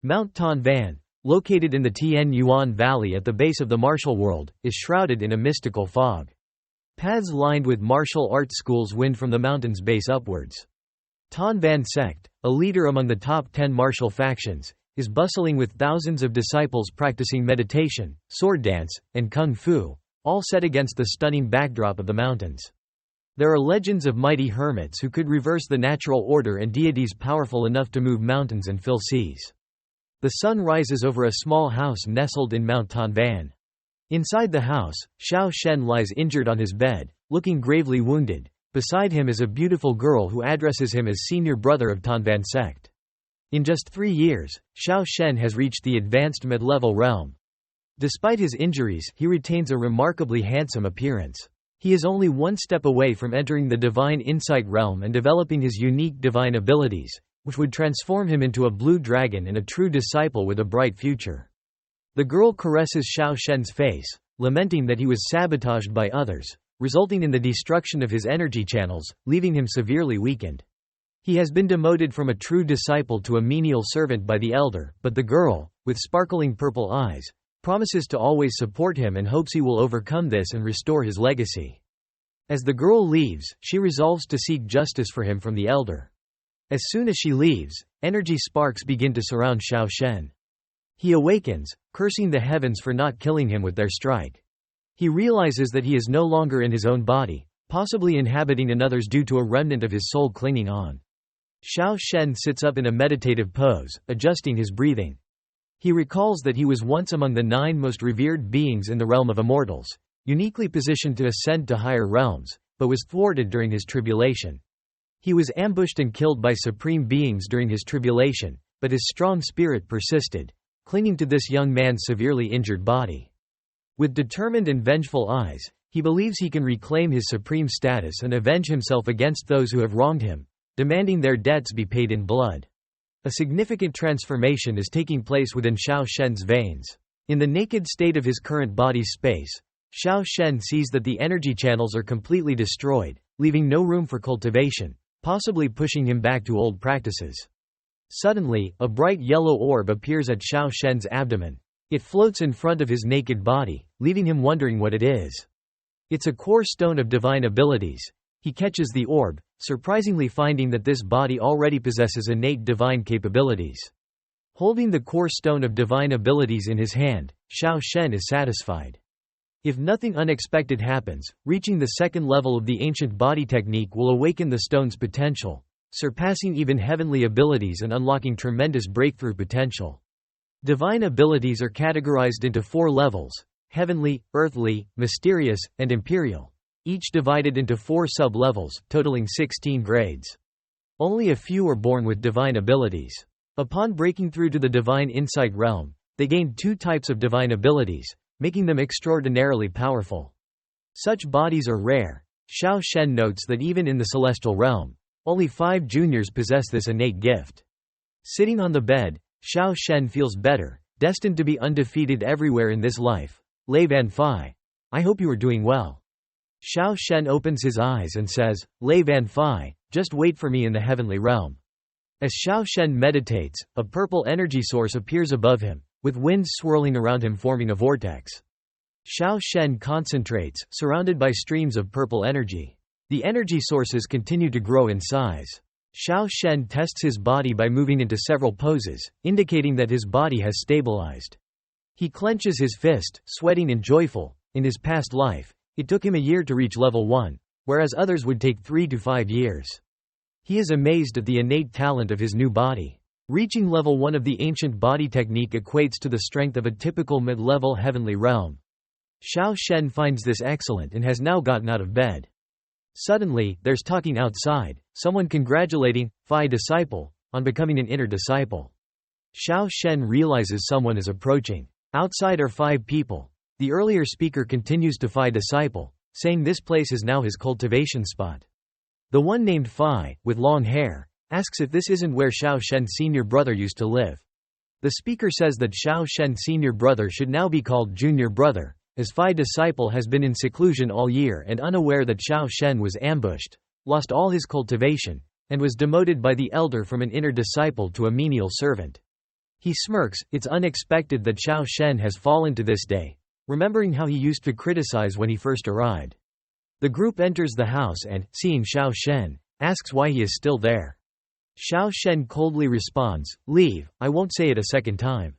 Mount Tan Van, located in the Tien Yuan Valley at the base of the martial world, is shrouded in a mystical fog. Paths lined with martial arts schools wind from the mountain's base upwards. Tan Van sect, a leader among the top 10 martial factions, is bustling with thousands of disciples practicing meditation, sword dance, and kung fu, all set against the stunning backdrop of the mountains. There are legends of mighty hermits who could reverse the natural order and deities powerful enough to move mountains and fill seas. The sun rises over a small house nestled in Mount Tan Van. Inside the house, Xiao Shen lies injured on his bed, looking gravely wounded. Beside him is a beautiful girl who addresses him as senior brother of Tan Van sect. In just 3 years, Xiao Shen has reached the advanced mid-level realm. Despite his injuries, he retains a remarkably handsome appearance. He is only one step away from entering the divine insight realm and developing his unique divine abilities, which would transform him into a blue dragon and a true disciple with a bright future. The girl caresses Xiao Shen's face, lamenting that he was sabotaged by others, resulting in the destruction of his energy channels, leaving him severely weakened. He has been demoted from a true disciple to a menial servant by the elder, but the girl, with sparkling purple eyes, promises to always support him and hopes he will overcome this and restore his legacy. As the girl leaves, she resolves to seek justice for him from the elder. As soon as she leaves, energy sparks begin to surround Xiao Shen. He awakens, cursing the heavens for not killing him with their strike. He realizes that he is no longer in his own body, possibly inhabiting another's due to a remnant of his soul clinging on. Xiao Shen sits up in a meditative pose, adjusting his breathing. He recalls that he was once among the 9 most revered beings in the realm of immortals, uniquely positioned to ascend to higher realms, but was thwarted during his tribulation. He was ambushed and killed by supreme beings during his tribulation, but his strong spirit persisted, clinging to this young man's severely injured body. With determined and vengeful eyes, he believes he can reclaim his supreme status and avenge himself against those who have wronged him, demanding their debts be paid in blood. A significant transformation is taking place within Xiao Shen's veins. In the naked state of his current body's space, Xiao Shen sees that the energy channels are completely destroyed, leaving no room for cultivation, possibly pushing him back to old practices. Suddenly, a bright yellow orb appears at Xiao Shen's abdomen. It floats in front of his naked body, leaving him wondering what it is. It's a core stone of divine abilities. He catches the orb, surprisingly finding that this body already possesses innate divine capabilities. Holding the core stone of divine abilities in his hand, Xiao Shen is satisfied. If nothing unexpected happens, reaching the 2nd level of the ancient body technique will awaken the stone's potential, surpassing even heavenly abilities and unlocking tremendous breakthrough potential. Divine abilities are categorized into 4 levels: heavenly, earthly, mysterious, and imperial, each divided into 4 sub-levels, totaling 16 grades. Only a few are born with divine abilities. Upon breaking through to the divine insight realm, they gain 2 types of divine abilities, making them extraordinarily powerful. Such bodies are rare. Xiao Shen notes that even in the celestial realm, only 5 juniors possess this innate gift. Sitting on the bed, Xiao Shen feels better, destined to be undefeated everywhere in this life. Lei Van Fai. I hope you are doing well. Xiao Shen opens his eyes and says, Lei Van Fai, just wait for me in the heavenly realm. As Xiao Shen meditates, a purple energy source appears above him, with winds swirling around him forming a vortex. Xiao Shen concentrates, surrounded by streams of purple energy. The energy sources continue to grow in size. Xiao Shen tests his body by moving into several poses, indicating that his body has stabilized. He clenches his fist, sweating and joyful. In his past life, it took him a year to reach level 1, whereas others would take 3 to 5 years. He is amazed at the innate talent of his new body. Reaching level 1 of the ancient body technique equates to the strength of a typical mid-level heavenly realm. Xiao Shen finds this excellent and has now gotten out of bed. Suddenly, there's talking outside, someone congratulating Phi disciple on becoming an inner disciple. Xiao Shen realizes someone is approaching. Outside are 5 people. The earlier speaker continues to Phi disciple, saying this place is now his cultivation spot. The one named Phi, with long hair, asks if this isn't where Xiao Shen's senior brother used to live. The speaker says that Xiao Shen's senior brother should now be called junior brother, as Phi disciple has been in seclusion all year and unaware that Xiao Shen was ambushed, lost all his cultivation, and was demoted by the elder from an inner disciple to a menial servant. He smirks. It's unexpected that Xiao Shen has fallen to this day, remembering how he used to criticize when he first arrived. The group enters the house and, seeing Xiao Shen, asks why he is still there. Xiao Shen coldly responds, "Leave, I won't say it a second time."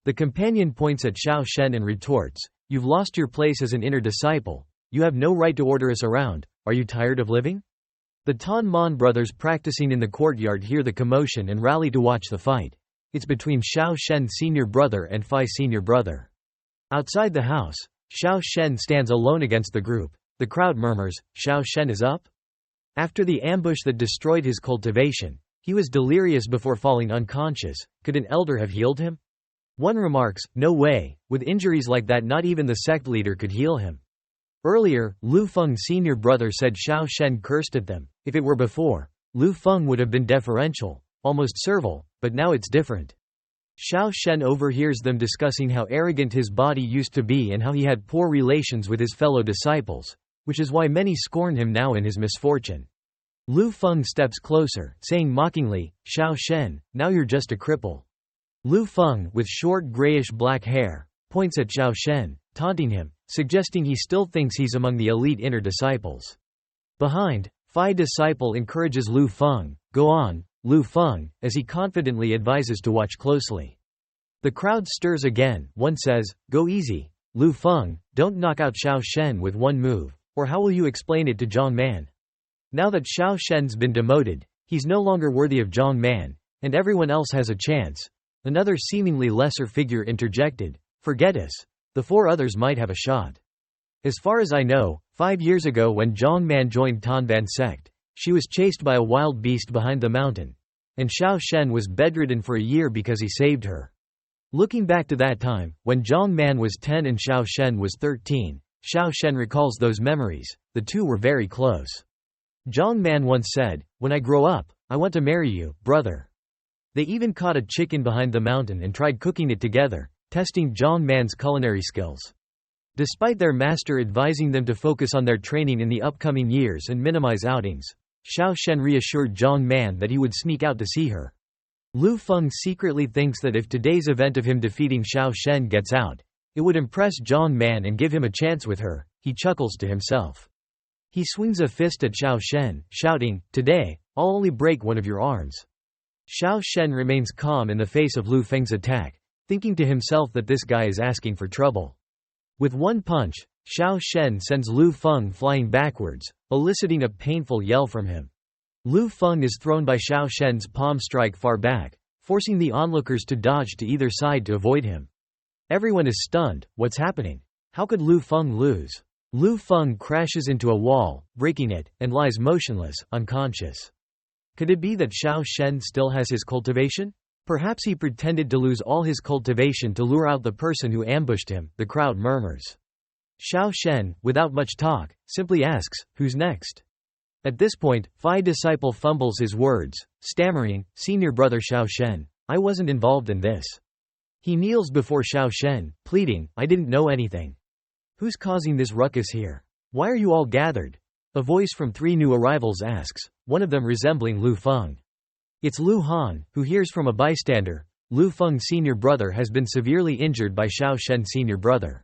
The companion points at Xiao Shen and retorts, "You've lost your place as an inner disciple. You have no right to order us around. Are you tired of living?" The Tan Mon brothers practicing in the courtyard hear the commotion and rally to watch the fight. It's between Xiao Shen's senior brother and Fai's senior brother. Outside the house, Xiao Shen stands alone against the group. The crowd murmurs, "Xiao Shen is up?" After the ambush that destroyed his cultivation, he was delirious before falling unconscious. Could an elder have healed him? One remarks, "No way, with injuries like that not even the sect leader could heal him." Earlier, Lu Feng's senior brother said Xiao Shen cursed at them. If it were before, Lu Feng would have been deferential, almost servile, but now it's different. Xiao Shen overhears them discussing how arrogant his body used to be and how he had poor relations with his fellow disciples, which is why many scorn him now in his misfortune. Lu Feng steps closer, saying mockingly, "Xiao Shen, now you're just a cripple." Lu Feng, with short grayish-black hair, points at Xiao Shen, taunting him, suggesting he still thinks he's among the elite inner disciples. Behind, Fai disciple encourages Lu Feng, "Go on, Lu Feng," as he confidently advises to watch closely. The crowd stirs again. One says, "Go easy, Lu Feng, don't knock out Xiao Shen with one move, or how will you explain it to Zhang Man?" Now that Xiao Shen's been demoted, he's no longer worthy of Zhang Man, and everyone else has a chance. Another seemingly lesser figure interjected, "Forget us. The four others might have a shot." As far as I know, 5 years ago when Zhang Man joined Tanban sect, she was chased by a wild beast behind the mountain, and Xiao Shen was bedridden for a year because he saved her. Looking back to that time, when Zhang Man was 10 and Xiao Shen was 13, Xiao Shen recalls those memories. The two were very close. Zhang Man once said, "When I grow up, I want to marry you, brother." They even caught a chicken behind the mountain and tried cooking it together, testing Zhang Man's culinary skills. Despite their master advising them to focus on their training in the upcoming years and minimize outings, Xiao Shen reassured Zhang Man that he would sneak out to see her. Lu Feng secretly thinks that if today's event of him defeating Xiao Shen gets out, it would impress Zhang Man and give him a chance with her. He chuckles to himself. He swings a fist at Xiao Shen, shouting, "Today, I'll only break one of your arms." Xiao Shen remains calm in the face of Lu Feng's attack, thinking to himself that this guy is asking for trouble. With one punch, Xiao Shen sends Lu Feng flying backwards, eliciting a painful yell from him. Lu Feng is thrown by Xiao Shen's palm strike far back, forcing the onlookers to dodge to either side to avoid him. Everyone is stunned. What's happening? How could Lu Feng lose? Lu Feng crashes into a wall, breaking it, and lies motionless, unconscious. Could it be that Xiao Shen still has his cultivation? Perhaps he pretended to lose all his cultivation to lure out the person who ambushed him, the crowd murmurs. Xiao Shen, without much talk, simply asks, "Who's next?" At this point, Fai disciple fumbles his words, stammering, "Senior brother Xiao Shen, I wasn't involved in this." He kneels before Xiao Shen, pleading, "I didn't know anything. Who's causing this ruckus here? Why are you all gathered?" A voice from 3 new arrivals asks, one of them resembling Lu Feng. It's Lu Han, who hears from a bystander, Lu Feng's senior brother has been severely injured by Xiao Shen's senior brother.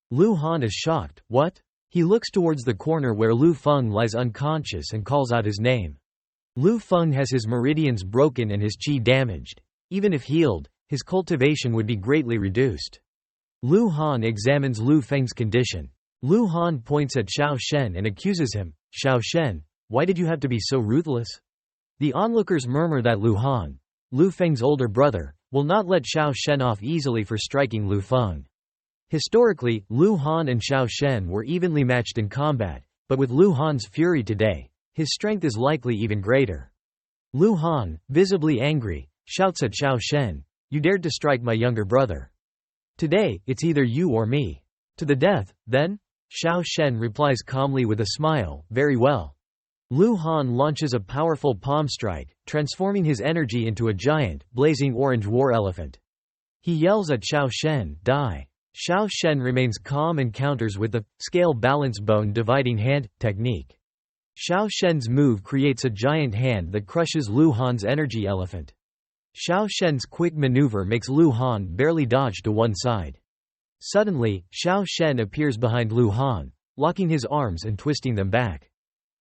Lu Han is shocked. What? He looks towards the corner where Lu Feng lies unconscious and calls out his name. Lu Feng has his meridians broken and his qi damaged. Even if healed, his cultivation would be greatly reduced. Lu Han examines Lu Feng's condition. Lu Han points at Xiao Shen and accuses him, "Xiao Shen, why did you have to be so ruthless?" The onlookers murmur that Lu Han, Lu Feng's older brother, will not let Xiao Shen off easily for striking Lu Feng. Historically, Lu Han and Xiao Shen were evenly matched in combat, but with Lu Han's fury today, his strength is likely even greater. Lu Han, visibly angry, shouts at Xiao Shen, "You dared to strike my younger brother. Today, it's either you or me. To the death, then?" Xiao Shen replies calmly with a smile, "Very well." Lu Han launches a powerful palm strike, transforming his energy into a giant, blazing orange war elephant. He yells at Xiao Shen, "Die." Xiao Shen remains calm and counters with the scale balance bone dividing hand technique. Xiao Shen's move creates a giant hand that crushes Lu Han's energy elephant. Xiao Shen's quick maneuver makes Lu Han barely dodge to one side. Suddenly, Xiao Shen appears behind Lu Han, locking his arms and twisting them back.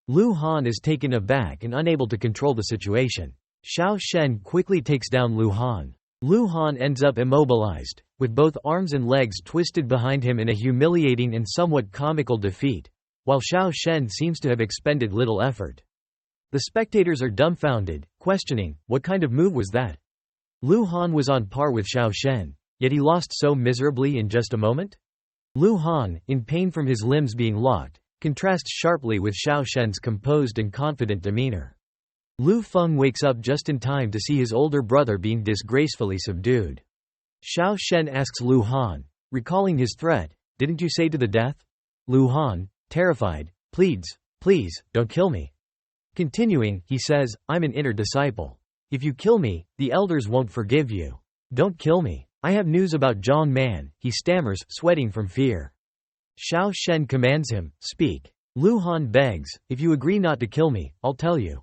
Lu Han is taken aback and unable to control the situation. Xiao Shen quickly takes down Lu Han. Lu Han ends up immobilized, with both arms and legs twisted behind him in a humiliating and somewhat comical defeat, while Xiao Shen seems to have expended little effort. The spectators are dumbfounded, questioning, what kind of move was that? Lu Han was on par with Xiao Shen, yet he lost so miserably in just a moment? Lu Han, in pain from his limbs being locked, contrasts sharply with Xiao Shen's composed and confident demeanor. Lu Feng wakes up just in time to see his older brother being disgracefully subdued. Xiao Shen asks Lu Han, recalling his threat, "Didn't you say to the death?" Lu Han, terrified, pleads, "Please, don't kill me." Continuing, he says, "I'm an inner disciple. If you kill me, the elders won't forgive you. Don't kill me. I have news about Zhang Man," he stammers, sweating from fear. Xiao Shen commands him, "Speak." Lu Han begs, "If you agree not to kill me, I'll tell you."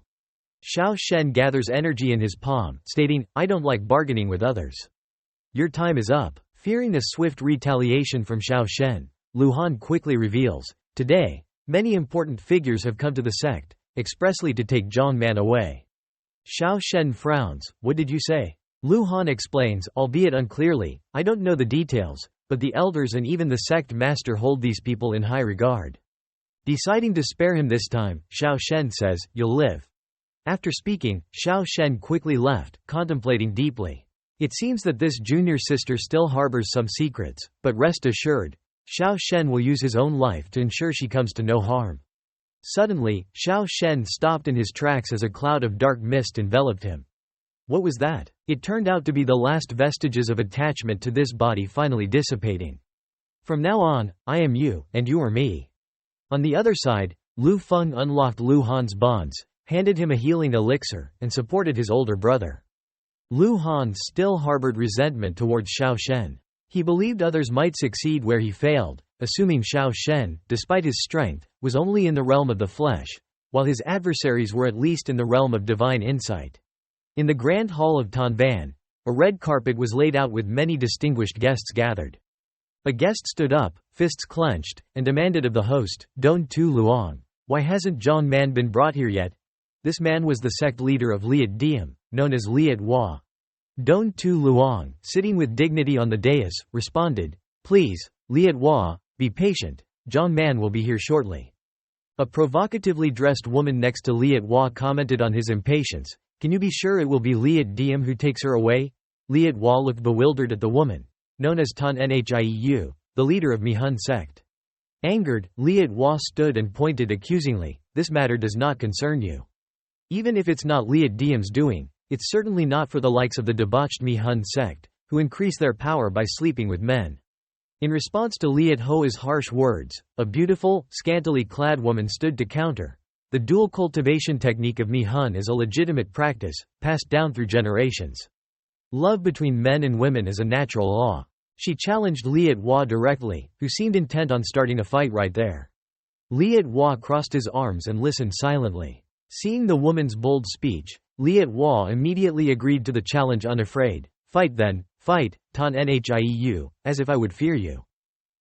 Xiao Shen gathers energy in his palm, stating, "I don't like bargaining with others. Your time is up." Fearing a swift retaliation from Xiao Shen, Lu Han quickly reveals, "Today, many important figures have come to the sect, expressly to take Zhang Man away." Xiao Shen frowns, "What did you say?" Lu Han explains, albeit unclearly, "I don't know the details, but the elders and even the sect master hold these people in high regard." Deciding to spare him this time, Xiao Shen says, "You'll live." After speaking, Xiao Shen quickly left, contemplating deeply. It seems that this junior sister still harbors some secrets, but rest assured, Xiao Shen will use his own life to ensure she comes to no harm. Suddenly, Xiao Shen stopped in his tracks as a cloud of dark mist enveloped him. What was that? It turned out to be the last vestiges of attachment to this body finally dissipating. From now on, I am you, and you are me. On the other side, Lu Feng unlocked Lu Han's bonds, handed him a healing elixir, and supported his older brother. Lu Han still harbored resentment towards Xiao Shen. He believed others might succeed where he failed, assuming Xiao Shen, despite his strength, was only in the realm of the flesh, while his adversaries were at least in the realm of divine insight. In the Grand Hall of Tanban, a red carpet was laid out with many distinguished guests gathered. A guest stood up, fists clenched, and demanded of the host, "Don Tu Luong, why hasn't Zhang Man been brought here yet?" This man was the sect leader of Liat Diem, known as Liat Hua. Don Tu Luong, sitting with dignity on the dais, responded, "Please, Liat Hua, be patient, Zhang Man will be here shortly." A provocatively dressed woman next to Liat Hua commented on his impatience, "Can you be sure it will be Liat Diem who takes her away?" Liat Hua looked bewildered at the woman, known as Tan Nhiu, the leader of Mihun sect. Angered, Liat Hua stood and pointed accusingly, "This matter does not concern you. Even if it's not Liat Diem's doing, it's certainly not for the likes of the debauched Mihun sect, who increase their power by sleeping with men." In response to Liat Hua's harsh words, a beautiful, scantily clad woman stood to counter. The dual cultivation technique of Mihun is a legitimate practice, passed down through generations. Love between men and women is a natural law. She challenged Liat Hua directly, who seemed intent on starting a fight right there. Liat Hua crossed his arms and listened silently. Seeing the woman's bold speech, Liat Hua immediately agreed to the challenge unafraid. "Fight then, fight, Tan Nhiu, as if I would fear you."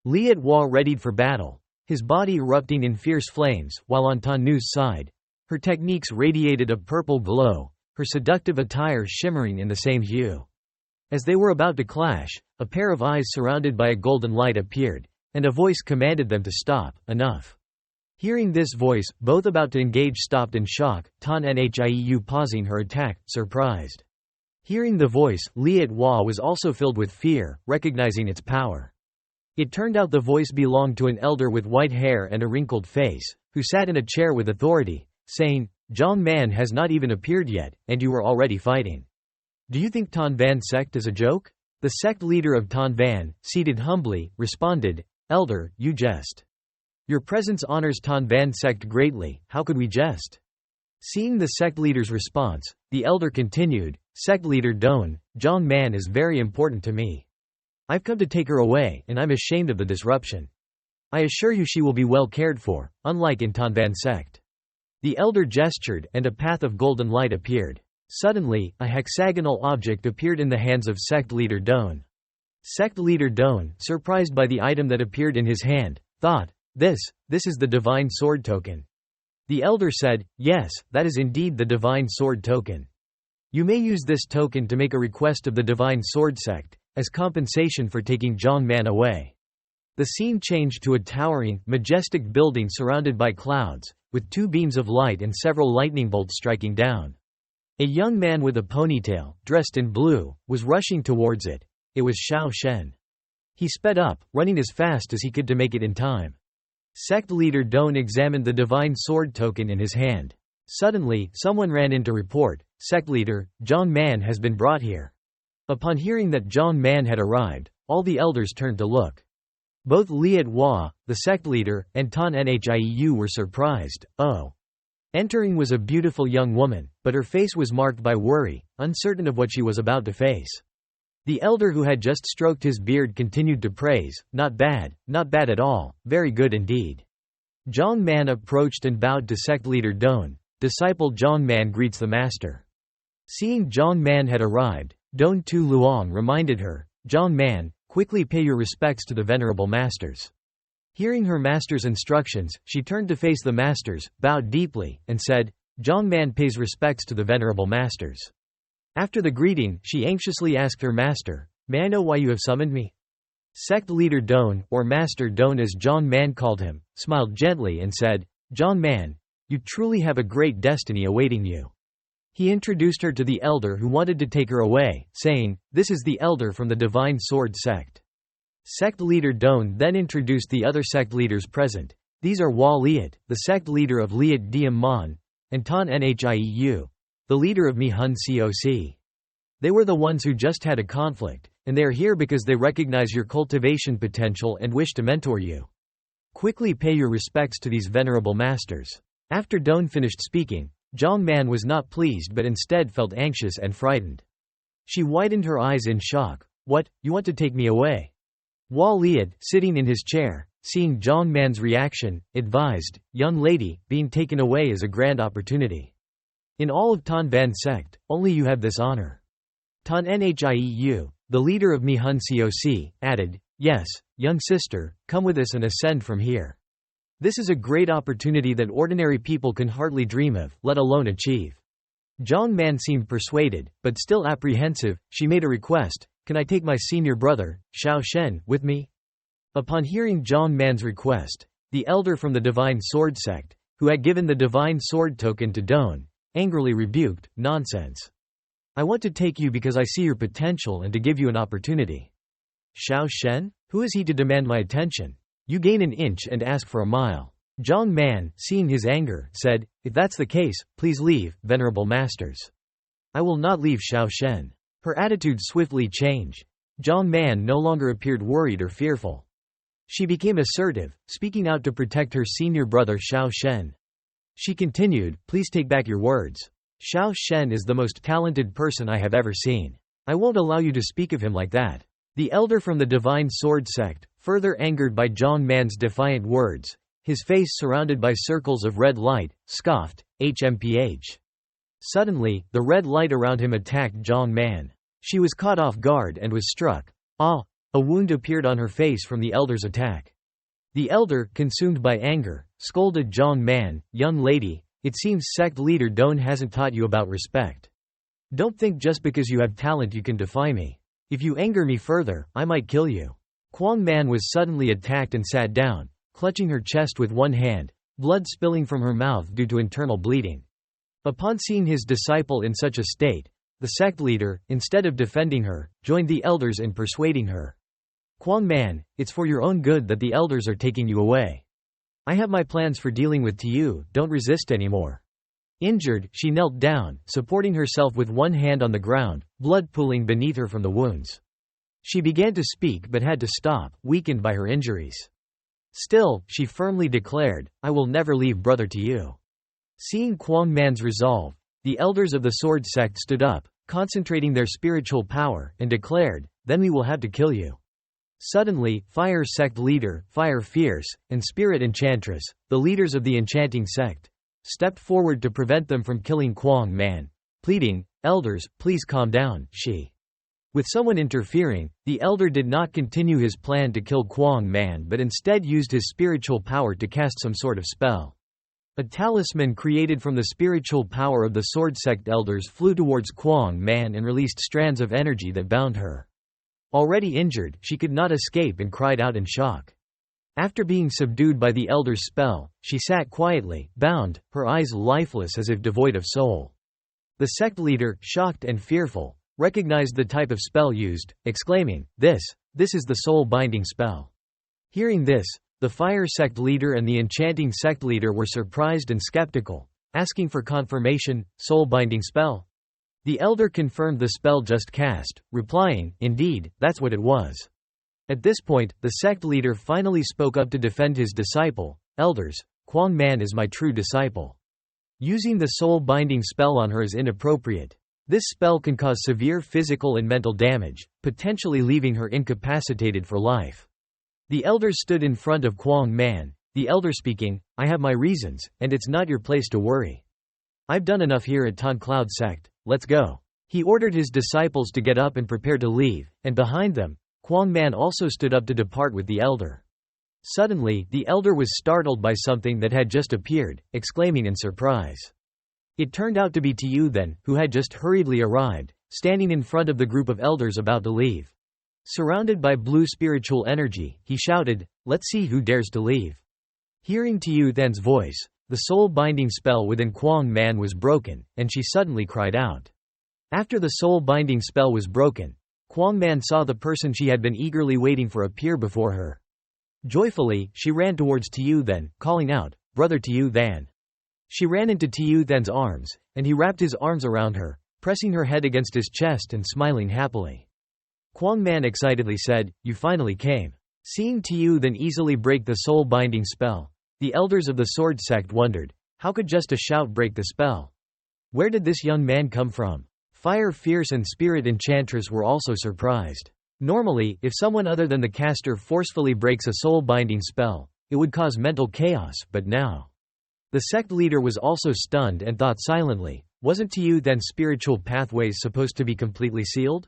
Liat Hua readied for battle, his body erupting in fierce flames, while on Tan Nu's side, her techniques radiated a purple glow, her seductive attire shimmering in the same hue. As they were about to clash, a pair of eyes surrounded by a golden light appeared, and a voice commanded them to stop. "Enough." Hearing this voice, both about to engage stopped in shock, Tan Nhiu pausing her attack, surprised. Hearing the voice, Liat Hua was also filled with fear, recognizing its power. It turned out the voice belonged to an elder with white hair and a wrinkled face, who sat in a chair with authority, saying, "Zhang Man has not even appeared yet, and you are already fighting. Do you think Tanvan sect is a joke?" The sect leader of Tanvan, seated humbly, responded, "Elder, you jest. Your presence honors Tanvan sect greatly, how could we jest?" Seeing the sect leader's response, the elder continued, "Sect leader Don, Zhang Man is very important to me. I've come to take her away, and I'm ashamed of the disruption. I assure you she will be well cared for, unlike in Tanvan sect." The elder gestured, and a path of golden light appeared. Suddenly, a hexagonal object appeared in the hands of sect leader Don. Sect leader Don, surprised by the item that appeared in his hand, thought, This is the divine sword token. The elder said, yes, that is indeed the divine sword token. You may use this token to make a request of the divine sword sect, as compensation for taking Zhongman away. The scene changed to a towering, majestic building surrounded by clouds, with 2 beams of light and several lightning bolts striking down. A young man with a ponytail, dressed in blue, was rushing towards it. It was Xiao Shen. He sped up, running as fast as he could to make it in time. Sect leader Don examined the divine sword token in his hand. Suddenly, someone ran in to report, Sect leader, Zhongman has been brought here. Upon hearing that Zhongman had arrived, all the elders turned to look. Both Liat Hua, the sect leader, and Tan Nhiu were surprised. Entering was a beautiful young woman, but her face was marked by worry, uncertain of what she was about to face. The elder who had just stroked his beard continued to praise, not bad at all, very good indeed. Zhongman approached and bowed to sect leader Don. Disciple Zhongman greets the master. Seeing Zhongman had arrived, Don Tu Luong reminded her, Zhongman, quickly pay your respects to the venerable masters. Hearing her master's instructions, she turned to face the masters, bowed deeply, and said, Zhongman pays respects to the venerable masters. After the greeting, she anxiously asked her master, May I know why you have summoned me? Sect leader Don, or Master Don as Zhongman called him, smiled gently and said, Zhongman, you truly have a great destiny awaiting you. He introduced her to the elder who wanted to take her away, saying, This is the elder from the Divine Sword sect. Sect leader Don then introduced the other sect leaders present. These are Hua Liat, the sect leader of Liat Diem Mon, and Tan Nhiu, the leader of Mi Hun Coc. They were the ones who just had a conflict, and they are here because they recognize your cultivation potential and wish to mentor you. Quickly pay your respects to these venerable masters. After Don finished speaking, Zhongman was not pleased but instead felt anxious and frightened. She widened her eyes in shock. What, you want to take me away? Hua Liat, sitting in his chair, seeing Zhongman's reaction, advised, Young lady, being taken away is a grand opportunity. In all of Tanban sect, only you have this honor. Tan Nhiu, the leader of Mi Hun Coc, added, Yes, young sister, come with us and ascend from here. This is a great opportunity that ordinary people can hardly dream of, let alone achieve. Zhongman seemed persuaded, but still apprehensive. She made a request, Can I take my senior brother, Xiao Shen, with me? Upon hearing Zhongman's request, the elder from the Divine Sword sect, who had given the Divine Sword token to Don, angrily rebuked, Nonsense. I want to take you because I see your potential and to give you an opportunity. Xiao Shen? Who is he to demand my attention? You gain an inch and ask for a mile. Zhongman, seeing his anger, said, If that's the case, please leave, venerable masters. I will not leave Xiao Shen. Her attitude swiftly changed. Zhongman no longer appeared worried or fearful. She became assertive, speaking out to protect her senior brother Xiao Shen. She continued, Please take back your words. Xiao Shen is the most talented person I have ever seen. I won't allow you to speak of him like that. The elder from the Divine Sword sect, further angered by Zhongman's defiant words, his face surrounded by circles of red light, scoffed, HMPH. Suddenly, the red light around him attacked Zhongman. She was caught off guard and was struck. A wound appeared on her face from the elder's attack. The elder, consumed by anger, scolded Zhongman, Young lady, it seems sect leader Don hasn't taught you about respect. Don't think just because you have talent you can defy me. If you anger me further, I might kill you. Kuang Man was suddenly attacked and sat down, clutching her chest with one hand, blood spilling from her mouth due to internal bleeding. Upon seeing his disciple in such a state, the sect leader, instead of defending her, joined the elders in persuading her. Kuang Man, it's for your own good that the elders are taking you away. I have my plans for dealing with you, don't resist anymore. Injured, she knelt down, supporting herself with one hand on the ground, blood pooling beneath her from the wounds. She began to speak but had to stop, weakened by her injuries. Still, she firmly declared, I will never leave brother to you. Seeing Kuang Man's resolve, the elders of the sword sect stood up, concentrating their spiritual power, and declared, Then we will have to kill you. Suddenly, Fire Sect leader, Fire Fierce, and Spirit Enchantress, the leaders of the enchanting sect, stepped forward to prevent them from killing Kuang Man. pleading, "Elders, please calm down." With someone interfering, the elder did not continue his plan to kill Kwang Man but instead used his spiritual power to cast some sort of spell. A talisman created from the spiritual power of the sword sect elders flew towards Kwang Man and released strands of energy that bound her. Already injured, she could not escape and cried out in shock. After being subdued by the elder's spell, she sat quietly, bound, her eyes lifeless as if devoid of soul. The sect leader, shocked and fearful, recognized the type of spell used, exclaiming, This is the soul-binding spell." Hearing this, the fire sect leader and the enchanting sect leader were surprised and skeptical, asking for confirmation. Soul-binding spell? The elder confirmed the spell just cast, replying, "Indeed, that's what it was." At this point, the sect leader finally spoke up to defend his disciple. "Elders, Kwang Man is my true disciple. Using the soul-binding spell on her is inappropriate. This spell can cause severe physical and mental damage, potentially leaving her incapacitated for life." The elders stood in front of Kwang Man, the elder speaking, "I have my reasons, and it's not your place to worry. I've done enough here at Ton Cloud Sect, let's go." He ordered his disciples to get up and prepare to leave, and behind them, Kwang Man also stood up to depart with the elder. Suddenly, the elder was startled by something that had just appeared, exclaiming in surprise. It turned out to be Tiu Then, who had just hurriedly arrived, standing in front of the group of elders about to leave. Surrounded by blue spiritual energy, he shouted, "Let's see who dares to leave." Hearing Tiu Then's voice, the soul-binding spell within Kwang Man was broken, and she suddenly cried out. After the soul-binding spell was broken, Kwang Man saw the person she had been eagerly waiting for appear before her. Joyfully, she ran towards Tiu Then, calling out, "Brother Tiu Then." She ran into Tiu Then's arms, and he wrapped his arms around her, pressing her head against his chest and smiling happily. Kwang Man excitedly said, "You finally came." Seeing Tiu Then easily break the soul-binding spell, the elders of the sword sect wondered, how could just a shout break the spell? Where did this young man come from? Fire Fierce and Spirit Enchantress were also surprised. Normally, if someone other than the caster forcefully breaks a soul-binding spell, it would cause mental chaos, but now. The sect leader was also stunned and thought silently, wasn't Tiu Then's spiritual pathways supposed to be completely sealed?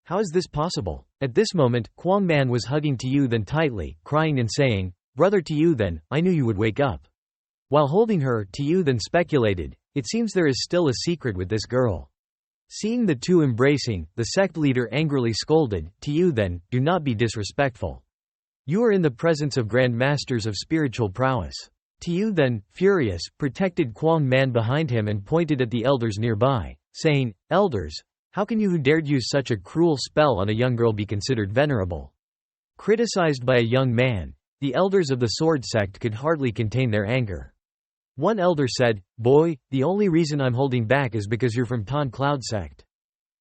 How is this possible? At this moment, Kwang Man was hugging Tiu Then tightly, crying and saying, "Brother Tiu Then, I knew you would wake up." While holding her, Tiu Then speculated, "It seems there is still a secret with this girl." Seeing the two embracing, the sect leader angrily scolded, "Tiu Then, do not be disrespectful. You are in the presence of grand masters of spiritual prowess." Tiu Then, furious, protected Kwang Man behind him and pointed at the elders nearby, saying, "Elders, how can you who dared use such a cruel spell on a young girl be considered venerable?" Criticized by a young man, the elders of the sword sect could hardly contain their anger. One elder said, "Boy, the only reason I'm holding back is because you're from Ton Cloud Sect.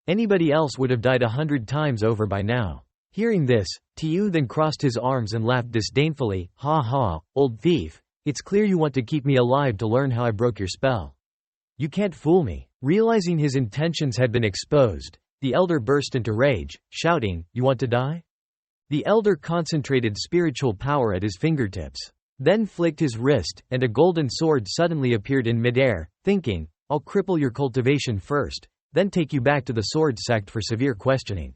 Anybody else would have died 100 times over by now." Hearing this, Tiu Then crossed his arms and laughed disdainfully, "Ha ha, old thief, it's clear you want to keep me alive to learn how I broke your spell. You can't fool me." Realizing his intentions had been exposed, the elder burst into rage, shouting, "You want to die?" The elder concentrated spiritual power at his fingertips. Then flicked his wrist, and a golden sword suddenly appeared in midair, thinking, "I'll cripple your cultivation first, then take you back to the sword sect for severe questioning.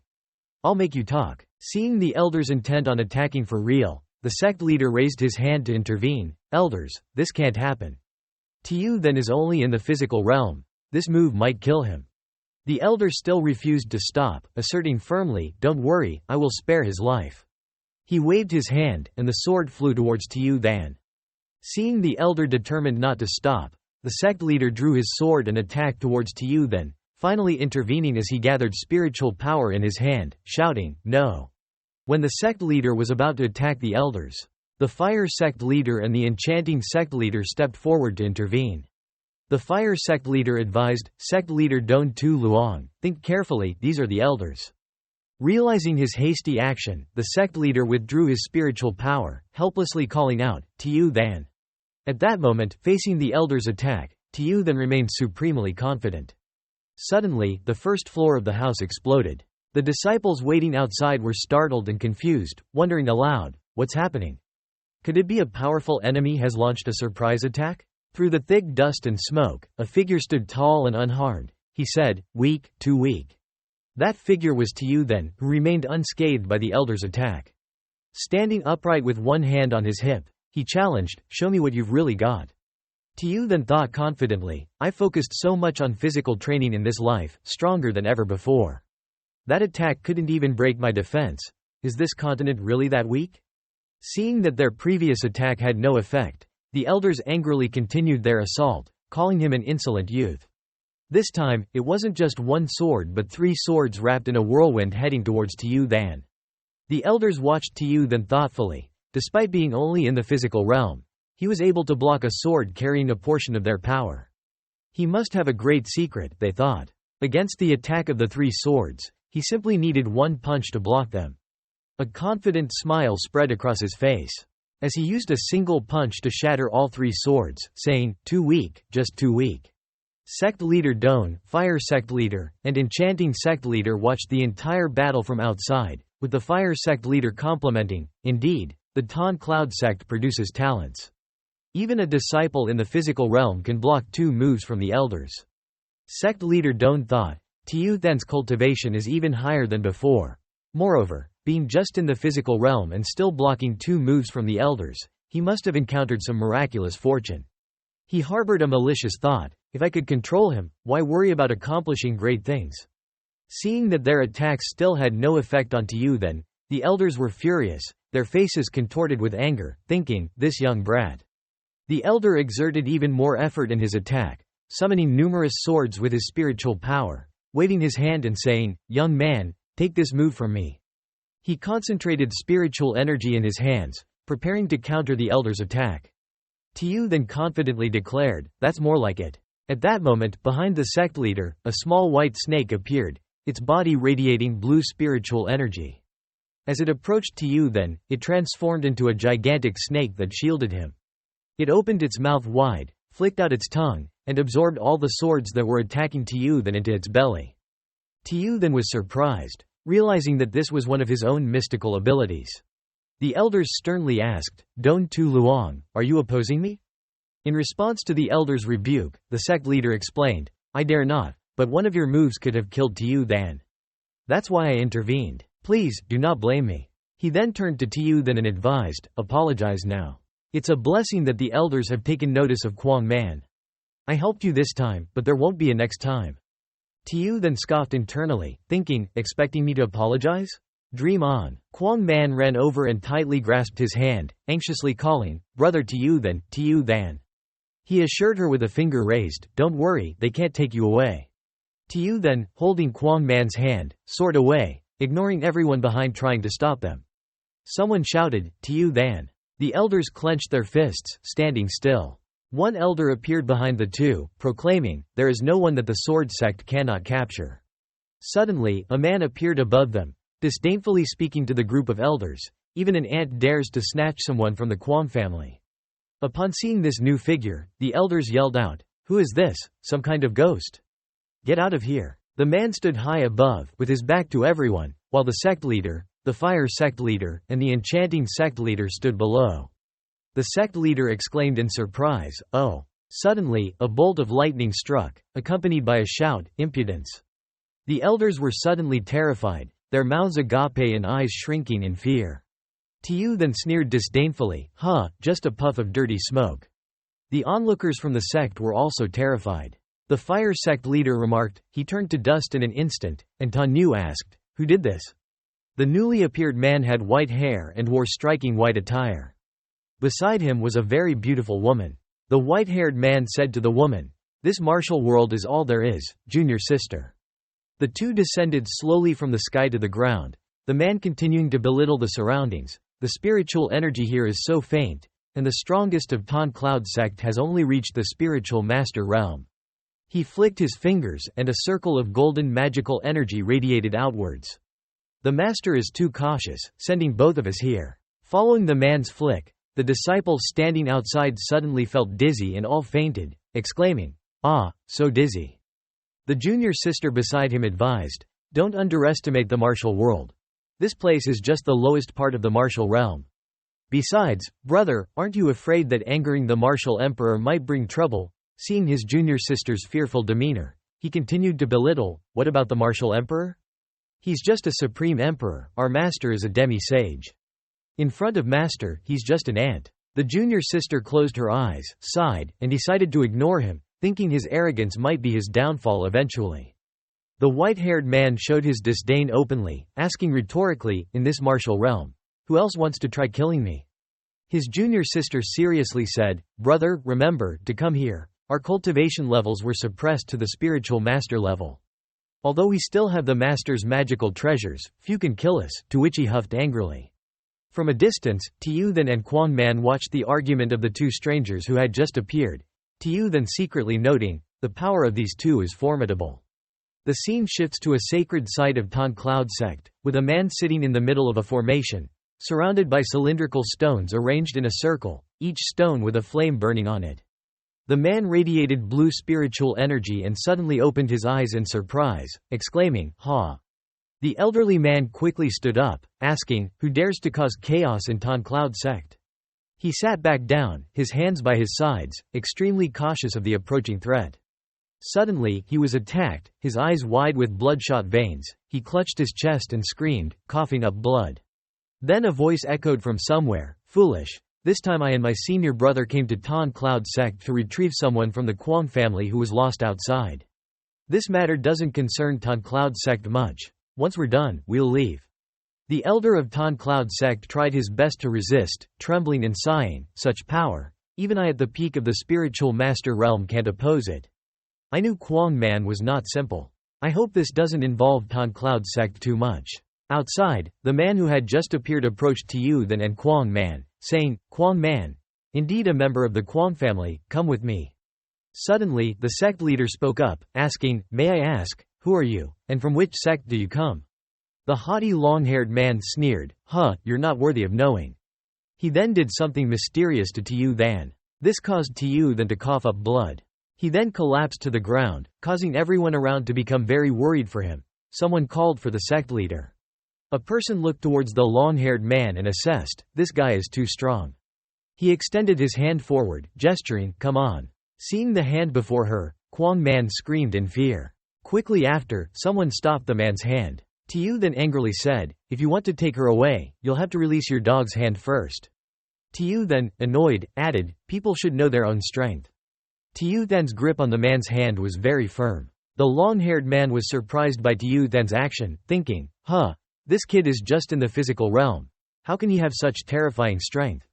I'll make you talk." Seeing the elders intent on attacking for real, the sect leader raised his hand to intervene. "Elders, this can't happen. Tiu Then is only in the physical realm. This move might kill him." The elder still refused to stop, asserting firmly, "Don't worry, I will spare his life." He waved his hand, and the sword flew towards Tiu Then. Seeing the elder determined not to stop, the sect leader drew his sword and attacked towards Tiu Then, finally intervening as he gathered spiritual power in his hand, shouting, "No." When the sect leader was about to attack the elders, the fire sect leader and the enchanting sect leader stepped forward to intervene. The fire sect leader advised, "Sect leader Don Tu Luong, think carefully, these are the elders." Realizing his hasty action, the sect leader withdrew his spiritual power, helplessly calling out, "Tiu Then." At that moment, facing the elders' attack, Tiu Then remained supremely confident. Suddenly, the first floor of the house exploded. The disciples waiting outside were startled and confused, wondering aloud, "What's happening? Could it be a powerful enemy has launched a surprise attack?" Through the thick dust and smoke, a figure stood tall and unharmed. he said, weak, too weak. That figure was Tiu then, who remained unscathed by the elder's attack. Standing upright with one hand on his hip, he challenged, show me what you've really got. Tiu then thought confidently, I focused so much on physical training in this life, stronger than ever before. That attack couldn't even break my defense. Is this continent really that weak? Seeing that their previous attack had no effect, the elders angrily continued their assault, calling him an insolent youth. This time, it wasn't just one sword but 3 swords wrapped in a whirlwind heading towards Tiu Than. The elders watched Tiu Than thoughtfully. Despite being only in the physical realm, he was able to block a sword carrying a portion of their power. He must have a great secret, they thought. Against the attack of the 3 swords, he simply needed one punch to block them. A confident smile spread across his face, as he used a single punch to shatter all 3 swords, saying, too weak, just too weak. Sect leader Don, fire sect leader, and enchanting sect leader watched the entire battle from outside, with the fire sect leader complimenting, indeed, the Tan Cloud sect produces talents. Even a disciple in the physical realm can block 2 moves from the elders. Sect leader Don thought, Tiu Than's cultivation is even higher than before. Moreover, being just in the physical realm and still blocking 2 moves from the elders, he must have encountered some miraculous fortune. He harbored a malicious thought, if I could control him, why worry about accomplishing great things? Seeing that their attacks still had no effect on Tiu Than, the elders were furious, their faces contorted with anger, thinking, this young brat. The elder exerted even more effort in his attack, summoning numerous swords with his spiritual power, waving his hand and saying, young man, take this move from me. He concentrated spiritual energy in his hands, preparing to counter the elder's attack. Tiu then confidently declared, that's more like it. At that moment, behind the sect leader, a small white snake appeared, its body radiating blue spiritual energy. As it approached Tiu Than, it transformed into a gigantic snake that shielded him. It opened its mouth wide, flicked out its tongue, and absorbed all the swords that were attacking Tiu Than into its belly. Tiu Than was surprised, realizing that this was one of his own mystical abilities. The elders sternly asked, Don Tu Luong, are you opposing me? In response to the elders' rebuke, the sect leader explained, I dare not, but one of your moves could have killed Tiu Than. That's why I intervened. Please, do not blame me. He then turned to Tiu Than and advised, apologize now. It's a blessing that the elders have taken notice of Quang Man. I helped you this time, but there won't be a next time. Tiu Than scoffed internally, thinking, expecting me to apologize? Dream on. Quang Man ran over and tightly grasped his hand, anxiously calling, Brother Tiu Than, Tiu Than. He assured her with a finger raised, don't worry, they can't take you away. Tiu Than, holding Quang Man's hand, soared away, ignoring everyone behind trying to stop them. Someone shouted, Tiu Than. The elders clenched their fists, standing still. One elder appeared behind the 2, proclaiming, there is no one that the sword sect cannot capture. Suddenly, a man appeared above them, disdainfully speaking to the group of elders, even an ant dares to snatch someone from the Quam family. Upon seeing this new figure, the elders yelled out, who is this, some kind of ghost? Get out of here. The man stood high above, with his back to everyone, while the sect leader, the fire sect leader, and the enchanting sect leader stood below. The sect leader exclaimed in surprise, oh. Suddenly, a bolt of lightning struck, accompanied by a shout, impudence. The elders were suddenly terrified, their mouths agape and eyes shrinking in fear. Tiu then sneered disdainfully, huh, just a puff of dirty smoke. The onlookers from the sect were also terrified. The fire sect leader remarked, he turned to dust in an instant, and Tanu asked, who did this? The newly appeared man had white hair and wore striking white attire. Beside him was a very beautiful woman. The white-haired man said to the woman, this martial world is all there is, junior sister. The 2 descended slowly from the sky to the ground, the man continuing to belittle the surroundings. The spiritual energy here is so faint, and the strongest of Tan Cloud sect has only reached the spiritual master realm. He flicked his fingers, and a circle of golden magical energy radiated outwards. The master is too cautious, sending both of us here. Following the man's flick, the disciple standing outside suddenly felt dizzy and all fainted, exclaiming, ah, so dizzy. The junior sister beside him advised, don't underestimate the martial world. This place is just the lowest part of the martial realm. Besides, brother, aren't you afraid that angering the martial emperor might bring trouble? Seeing his junior sister's fearful demeanor, He continued to belittle, "What about the martial emperor? He's just a supreme emperor, our master is a demi-sage. In front of master, he's just an ant." The junior sister closed her eyes, sighed, and decided to ignore him, thinking his arrogance might be his downfall eventually. The white-haired man showed his disdain openly, asking rhetorically, "In this martial realm, who else wants to try killing me?" His junior sister seriously said, "Brother, remember to come here. Our cultivation levels were suppressed to the spiritual master level. Although we still have the master's magical treasures, few can kill us," to which he huffed angrily. From a distance, Tiyuthan and Quan Man watched the argument of the two strangers who had just appeared, Tiyuthan secretly noting, "The power of these two is formidable." The scene shifts to a sacred site of Tan Cloud sect, with a man sitting in the middle of a formation, surrounded by cylindrical stones arranged in a circle, each stone with a flame burning on it. The man radiated blue spiritual energy and suddenly opened his eyes in surprise, exclaiming, "Ha!" The elderly man quickly stood up, asking, "Who dares to cause chaos in Tan Cloud sect?" He sat back down, his hands by his sides, extremely cautious of the approaching threat. Suddenly, he was attacked, his eyes wide with bloodshot veins, he clutched his chest and screamed, coughing up blood. Then a voice echoed from somewhere, "Foolish. This time I and my senior brother came to Tan Cloud sect to retrieve someone from the Kwang family who was lost outside. This matter doesn't concern Tan Cloud sect much. Once we're done, we'll leave." The elder of Tan Cloud sect tried his best to resist, trembling and sighing, "Such power. Even I at the peak of the spiritual master realm can't oppose it. I knew Kwang Man was not simple. I hope this doesn't involve Tan Cloud sect too much." Outside, the man who had just appeared approached Tiyuthan and Kwang Man, saying, "Kwang Man, indeed a member of the Kwang family, come with me." Suddenly, the sect leader spoke up, asking, "May I ask, who are you, and from which sect do you come?" The haughty long-haired man sneered, "Huh, you're not worthy of knowing." He then did something mysterious to Tiyuthan. This caused Tiyuthan to cough up blood. He then collapsed to the ground, causing everyone around to become very worried for him. Someone called for the sect leader. A person looked towards the long-haired man and assessed, "This guy is too strong." He extended his hand forward, gesturing, "Come on." Seeing the hand before her, Kwang Man screamed in fear. Quickly after, someone stopped the man's hand. Tiyuthan angrily said, "If you want to take her away, you'll have to release your dog's hand first." Tiyuthan, annoyed, added, "People should know their own strength." Tiyuthan's grip on the man's hand was very firm. The long-haired man was surprised by Tiyuthan's action, thinking, "Huh, this kid is just in the physical realm. How can he have such terrifying strength?"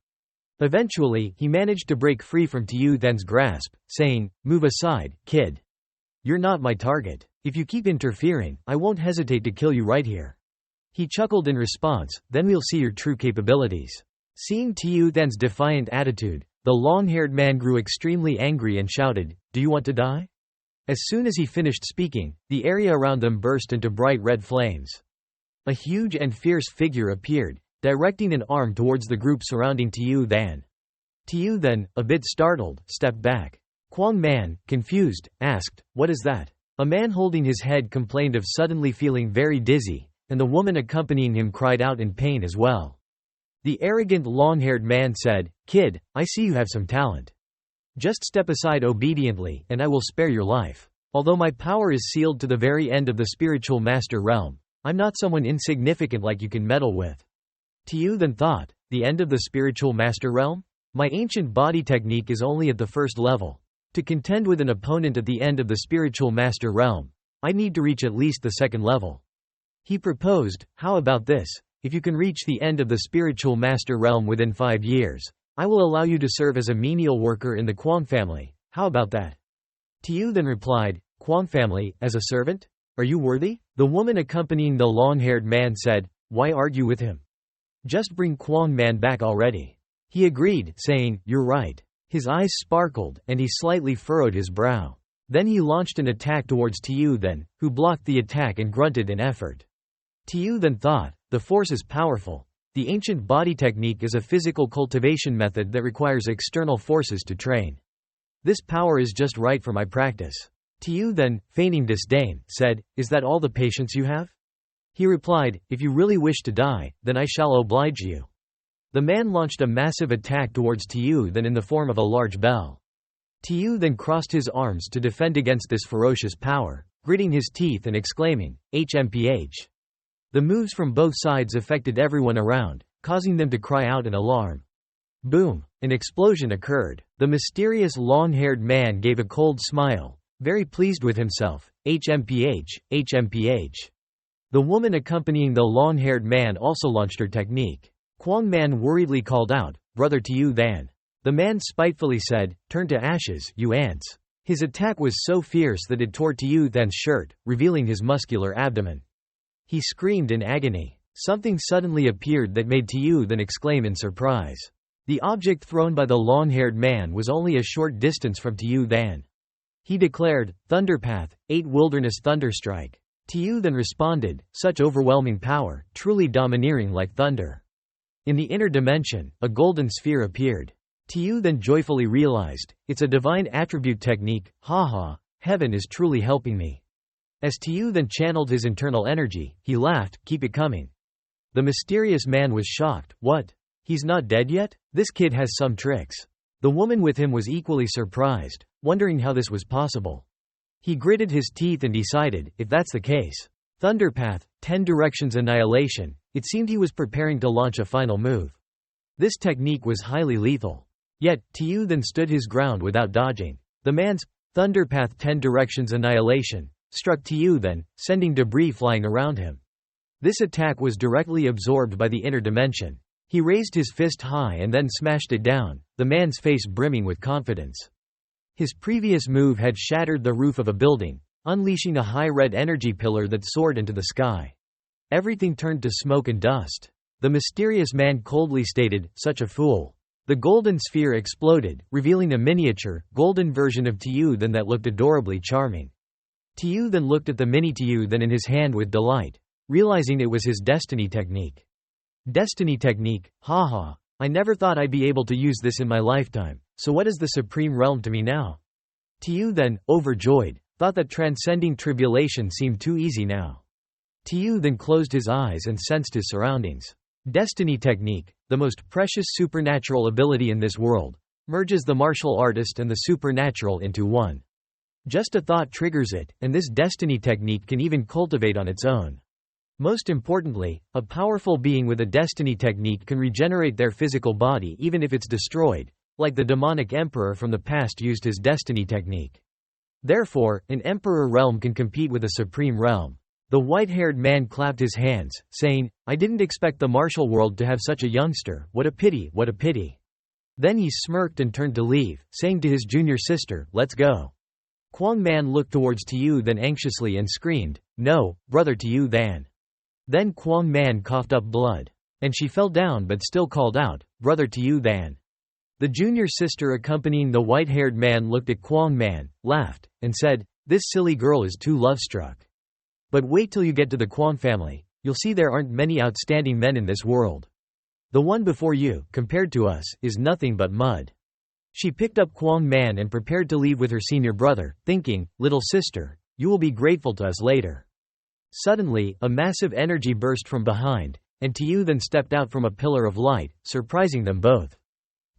Eventually, he managed to break free from Tiyuthan's grasp, saying, "Move aside, kid. You're not my target. If you keep interfering, I won't hesitate to kill you right here." He chuckled in response, "Then we'll see your true capabilities." Seeing Tiyuthan's defiant attitude, the long-haired man grew extremely angry and shouted, "Do you want to die?" As soon as he finished speaking, the area around them burst into bright red flames. A huge and fierce figure appeared, directing an arm towards the group surrounding Tiyuthan. Tiyuthan, a bit startled, stepped back. Kwang Man, confused, asked, "What is that?" A man holding his head complained of suddenly feeling very dizzy, and the woman accompanying him cried out in pain as well. The arrogant long-haired man said, "Kid, I see you have some talent. Just step aside obediently, and I will spare your life. Although my power is sealed to the very end of the spiritual master realm, I'm not someone insignificant like you can meddle with." Tiyuthan thought, "The end of the spiritual master realm? My ancient body technique is only at the first level. To contend with an opponent at the end of the spiritual master realm, I need to reach at least the second level." He proposed, "How about this? If you can reach the end of the spiritual master realm within 5 years, I will allow you to serve as a menial worker in the Kwang family. How about that?" Tiyuthan replied, "Kwang family, as a servant? Are you worthy?" The woman accompanying the long-haired man said, "Why argue with him? Just bring Kwang Man back already." He agreed, saying, "You're right." His eyes sparkled, and he slightly furrowed his brow. Then he launched an attack towards Tiyuthan, who blocked the attack and grunted in effort. Tiyuthan thought, "The force is powerful. The ancient body technique is a physical cultivation method that requires external forces to train. This power is just right for my practice." Tiyuthan, feigning disdain, said, "Is that all the patience you have?" He replied, "If you really wish to die, then I shall oblige you." The man launched a massive attack towards Tiyuthan in the form of a large bell. Tiyuthan crossed his arms to defend against this ferocious power. gritting his teeth and exclaiming, "HMPH." The moves from both sides affected everyone around, causing them to cry out in alarm. Boom! An explosion occurred. The mysterious long-haired man gave a cold smile, very pleased with himself. HMPH, HMPH. The woman accompanying the long-haired man also launched her technique. Kwang Man worriedly called out, "Brother to you then." The man spitefully said, "Turn to ashes, you ants." His attack was so fierce that it tore Tiu Than's shirt, revealing his muscular abdomen. He screamed in agony. Something suddenly appeared that made Tiu Than exclaim in surprise. The object thrown by the long-haired man was only a short distance from Tiu Than. He declared, "Thunderpath, 8 Wilderness Thunderstrike." Tiu Than responded, "Such overwhelming power, truly domineering like thunder." In the inner dimension, a golden sphere appeared. Tiu Than joyfully realized, "It's a divine attribute technique, haha, heaven is truly helping me." As Tiu Than channeled his internal energy, he laughed, "Keep it coming." The mysterious man was shocked. "What? He's not dead yet? This kid has some tricks." The woman with him was equally surprised, wondering how this was possible. He gritted his teeth and decided, if that's the case. Thunderpath, 10 Directions Annihilation. It seemed he was preparing to launch a final move. This technique was highly lethal. Yet, Tiu Than stood his ground without dodging. The man's Thunderpath 10 Directions Annihilation struck Tiu Than, sending debris flying around him. This attack was directly absorbed by the inner dimension. He raised his fist high and then smashed it down, the man's face brimming with confidence. His previous move had shattered the roof of a building, unleashing a high red energy pillar that soared into the sky. Everything turned to smoke and dust. The mysterious man coldly stated, "Such a fool." The golden sphere exploded, revealing a miniature, golden version of Tiu Than that looked adorably charming. Tiu Than looked at the mini Tiu Than in his hand with delight, realizing it was his destiny technique. Destiny technique, haha. I never thought I'd be able to use this in my lifetime, so what is the supreme realm to me now? Tiu Than, overjoyed, thought that transcending tribulation seemed too easy now. Tiu Than closed his eyes and sensed his surroundings. Destiny technique, the most precious supernatural ability in this world, merges the martial artist and the supernatural into one. Just a thought triggers it, and this destiny technique can even cultivate on its own. Most importantly, a powerful being with a destiny technique can regenerate their physical body even if it's destroyed, like the demonic emperor from the past used his destiny technique. Therefore, an emperor realm can compete with a supreme realm. The white-haired man clapped his hands, saying, "I didn't expect the martial world to have such a youngster, what a pity, what a pity." Then he smirked and turned to leave, saying to his junior sister, "Let's go." Kwang Man looked towards Tiu Than anxiously and screamed, "No, brother Tiu Than." Then Kwang Man coughed up blood. And she fell down but still called out, "Brother Tiu Than." The junior sister accompanying the white-haired man looked at Kwang Man, laughed, and said, "This silly girl is too love-struck. But wait till you get to the Kwang family, you'll see there aren't many outstanding men in this world. The one before you, compared to us, is nothing but mud." She picked up Kwang Man and prepared to leave with her senior brother, thinking, "Little sister, you will be grateful to us later." Suddenly, a massive energy burst from behind, and Tiu Than stepped out from a pillar of light, surprising them both.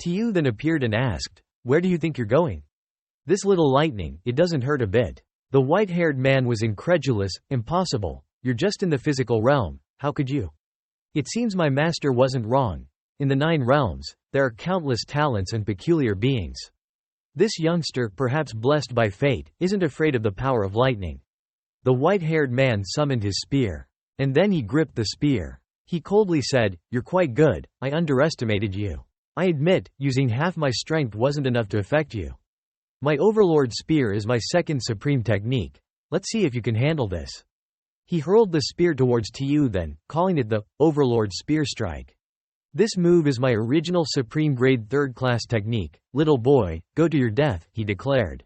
Tiu Than appeared and asked, "Where do you think you're going?" "This little lightning, it doesn't hurt a bit." The white-haired man was incredulous. "Impossible. You're just in the physical realm, how could you?" "It seems my master wasn't wrong. In the 9 realms, there are countless talents and peculiar beings. This youngster, perhaps blessed by fate, isn't afraid of the power of lightning." The white-haired man summoned his spear. And then he gripped the spear. He coldly said, "You're quite good, I underestimated you. I admit, using half my strength wasn't enough to affect you. My Overlord Spear is my second supreme technique. Let's see if you can handle this." He hurled the spear towards Tiu Than, calling it the Overlord Spear Strike. "This move is my original supreme grade 3rd class technique. Little boy, go to your death," he declared.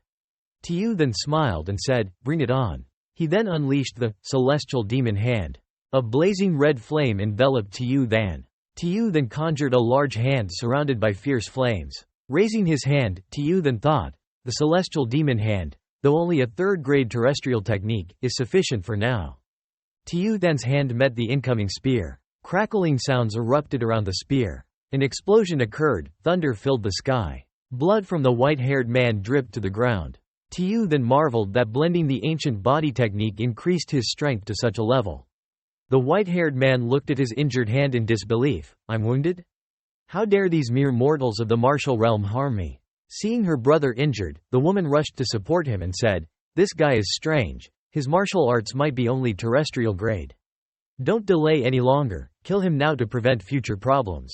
Tiu Than smiled and said, "Bring it on." He then unleashed the Celestial Demon Hand. A blazing red flame enveloped Tiu Than. Tiu Than conjured a large hand surrounded by fierce flames. Raising his hand, Tiu Than thought, "The Celestial Demon Hand, though only a 3rd grade terrestrial technique, is sufficient for now." Tiu Than's hand met the incoming spear. Crackling sounds erupted around the spear. An explosion occurred, thunder filled the sky. Blood from the white-haired man dripped to the ground. Tiu then marveled that blending the ancient body technique increased his strength to such a level. The white-haired man looked at his injured hand in disbelief. I'm wounded? How dare these mere mortals of the martial realm harm me? Seeing her brother injured, the woman rushed to support him and said, This guy is strange. His martial arts might be only terrestrial grade. Don't delay any longer, kill him now to prevent future problems.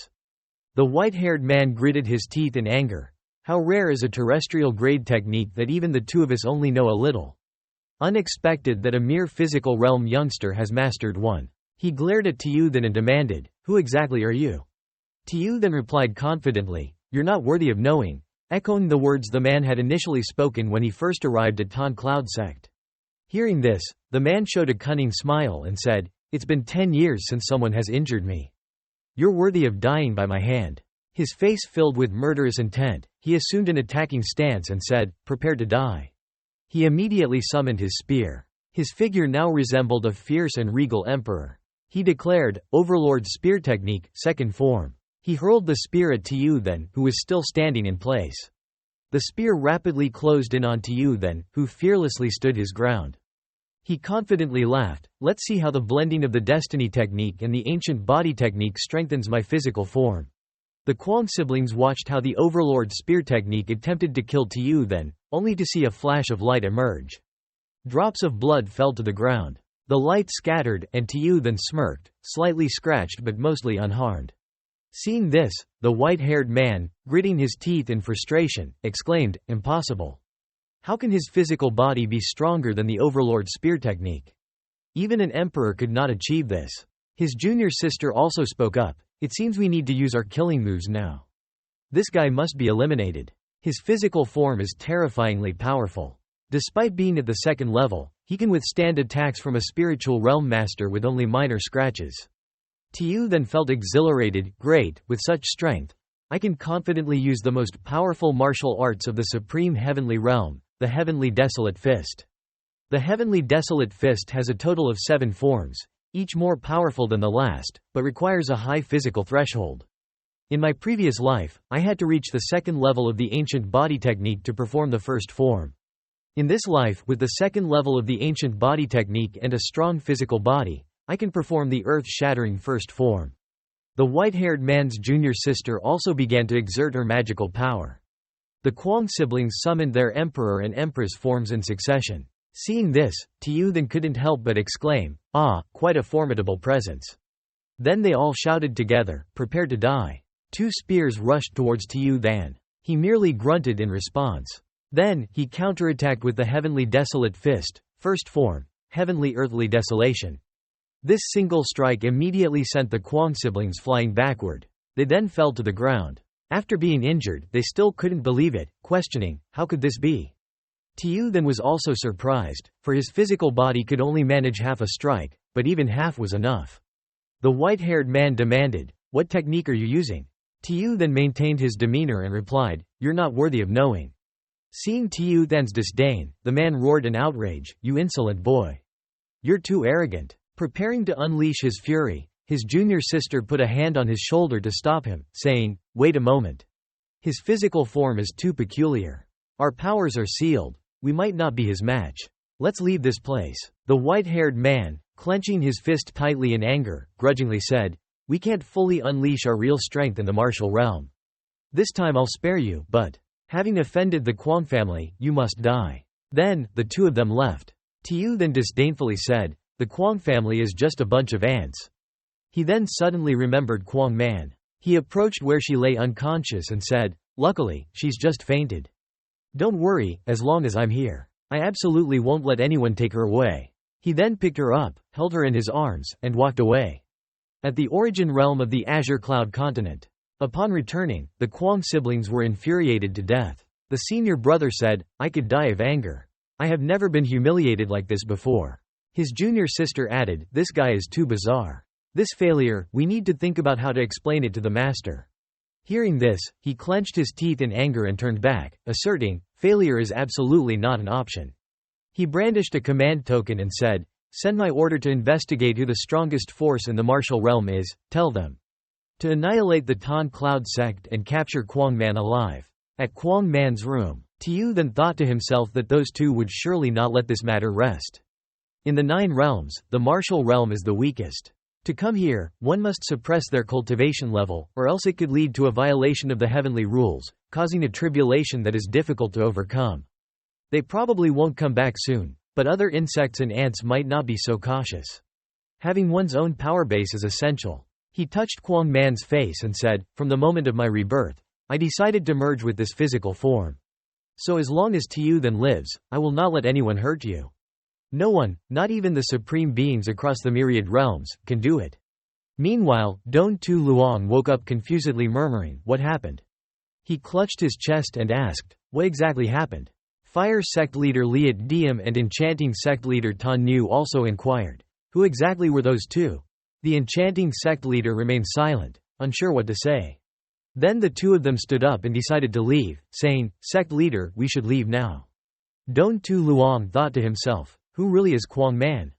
The white-haired man gritted his teeth in anger. How rare is a terrestrial grade technique that even the two of us only know a little. Unexpected that a mere physical realm youngster has mastered one. He glared at Tiu then and demanded, Who exactly are you? Tiu then replied confidently, You're not worthy of knowing, echoing the words the man had initially spoken when he first arrived at Tan Cloud Sect. Hearing this, the man showed a cunning smile and said, It's been 10 years since someone has injured me. You're worthy of dying by my hand. His face filled with murderous intent, he assumed an attacking stance and said, Prepare to die. He immediately summoned his spear. His figure now resembled a fierce and regal emperor. He declared, Overlord Spear Technique, second form. He hurled the spear at Tiu then, who was still standing in place. The spear rapidly closed in on Tiu then, who fearlessly stood his ground. He confidently laughed, Let's see how the blending of the destiny technique and the ancient body technique strengthens my physical form. The Kwang siblings watched how the Overlord Spear Technique attempted to kill Tiu then, only to see a flash of light emerge. Drops of blood fell to the ground. The light scattered, and Tiu then smirked, slightly scratched but mostly unharmed. Seeing this, the white-haired man, gritting his teeth in frustration, exclaimed, Impossible. How can his physical body be stronger than the Overlord Spear Technique? Even an emperor could not achieve this. His junior sister also spoke up, It seems we need to use our killing moves now. This guy must be eliminated. His physical form is terrifyingly powerful. Despite being at the second level, he can withstand attacks from a spiritual realm master with only minor scratches. Tiu then felt exhilarated, Great, with such strength, I can confidently use the most powerful martial arts of the supreme heavenly realm, the Heavenly Desolate Fist. The Heavenly Desolate Fist has a total of 7 forms, each more powerful than the last, but requires a high physical threshold. In my previous life, I had to reach the second level of the ancient body technique to perform the first form. In this life, with the second level of the ancient body technique and a strong physical body, I can perform the earth-shattering first form. The white-haired man's junior sister also began to exert her magical power. The Kwang siblings summoned their emperor and empress forms in succession. Seeing this, Tiu then couldn't help but exclaim, Ah, quite a formidable presence. Then they all shouted together, Prepare to die. 2 spears rushed towards Tiu then. He merely grunted in response. Then, he counterattacked with the Heavenly Desolate Fist, first form, Heavenly Earthly Desolation. This single strike immediately sent the Kwang siblings flying backward. They then fell to the ground. After being injured, they still couldn't believe it, questioning, How could this be? Tiu then was also surprised, for his physical body could only manage half a strike, but even half was enough. The white-haired man demanded, What technique are you using? Tiu then maintained his demeanor and replied, You're not worthy of knowing. Seeing Tiu then's disdain, the man roared in outrage, You insolent boy. You're too arrogant. Preparing to unleash his fury, his junior sister put a hand on his shoulder to stop him, saying, Wait a moment. His physical form is too peculiar. Our powers are sealed. We might not be his match. Let's leave this place. The white-haired man, clenching his fist tightly in anger, grudgingly said, We can't fully unleash our real strength in the martial realm. This time I'll spare you, but, having offended the Kwang family, you must die. Then, the two of them left. Tiu then disdainfully said, The Kwang family is just a bunch of ants. He then suddenly remembered Kwang Man. He approached where she lay unconscious and said, Luckily, she's just fainted. Don't worry, as long as I'm here. I absolutely won't let anyone take her away. He then picked her up, held her in his arms, and walked away. At the origin realm of the Azure Cloud continent. Upon returning, the Kwang siblings were infuriated to death. The senior brother said, I could die of anger. I have never been humiliated like this before. His junior sister added, This guy is too bizarre. This failure, we need to think about how to explain it to the master. Hearing this, he clenched his teeth in anger and turned back, asserting, Failure is absolutely not an option. He brandished a command token and said, Send my order to investigate who the strongest force in the martial realm is, tell them. To annihilate the Tan Cloud sect and capture Kwang Man alive. At Kwang Man's room, Tiyu then thought to himself that those two would surely not let this matter rest. In the 9 realms, the martial realm is the weakest. To come here, one must suppress their cultivation level, or else it could lead to a violation of the heavenly rules, causing a tribulation that is difficult to overcome. They probably won't come back soon, but other insects and ants might not be so cautious. Having one's own power base is essential. He touched Kwang Man's face and said, "From the moment of my rebirth, I decided to merge with this physical form. So as long as Tiyu then lives, I will not let anyone hurt you. No one, not even the supreme beings across the myriad realms, can do it." Meanwhile, Don Tu Luong woke up confusedly murmuring, "What happened?" He clutched his chest and asked, "What exactly happened?" Fire sect leader Liat Diem and enchanting sect leader Tan Nu also inquired. Who exactly were those two? The enchanting sect leader remained silent, unsure what to say. Then the two of them stood up and decided to leave, saying, "Sect leader, we should leave now." Don Tu Luong thought to himself, who really is Kwang Man?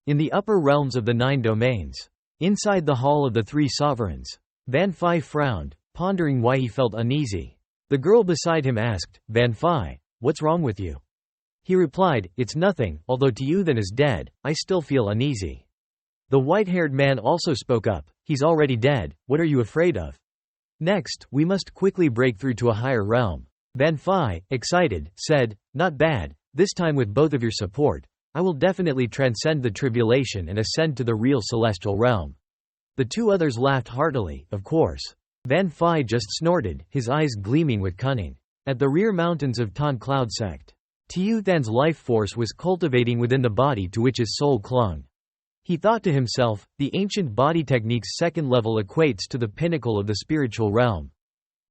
In the upper realms of the 9 domains. Inside the hall of the 3 sovereigns. Van Phi frowned, pondering why he felt uneasy. The girl beside him asked, "Van Phi, what's wrong with you?" He replied, "It's nothing, although Tiyu is dead, I still feel uneasy." The white-haired man also spoke up, "He's already dead, what are you afraid of? Next, we must quickly break through to a higher realm." Van Phi, excited, said, "Not bad, this time with both of your support, I will definitely transcend the tribulation and ascend to the real celestial realm." The 2 others laughed heartily, of course. Van Phi just snorted, his eyes gleaming with cunning. At the rear mountains of Tan Cloud sect, Tiyu Than's life force was cultivating within the body to which his soul clung. He thought to himself, the ancient body technique's 2nd level equates to the pinnacle of the spiritual realm.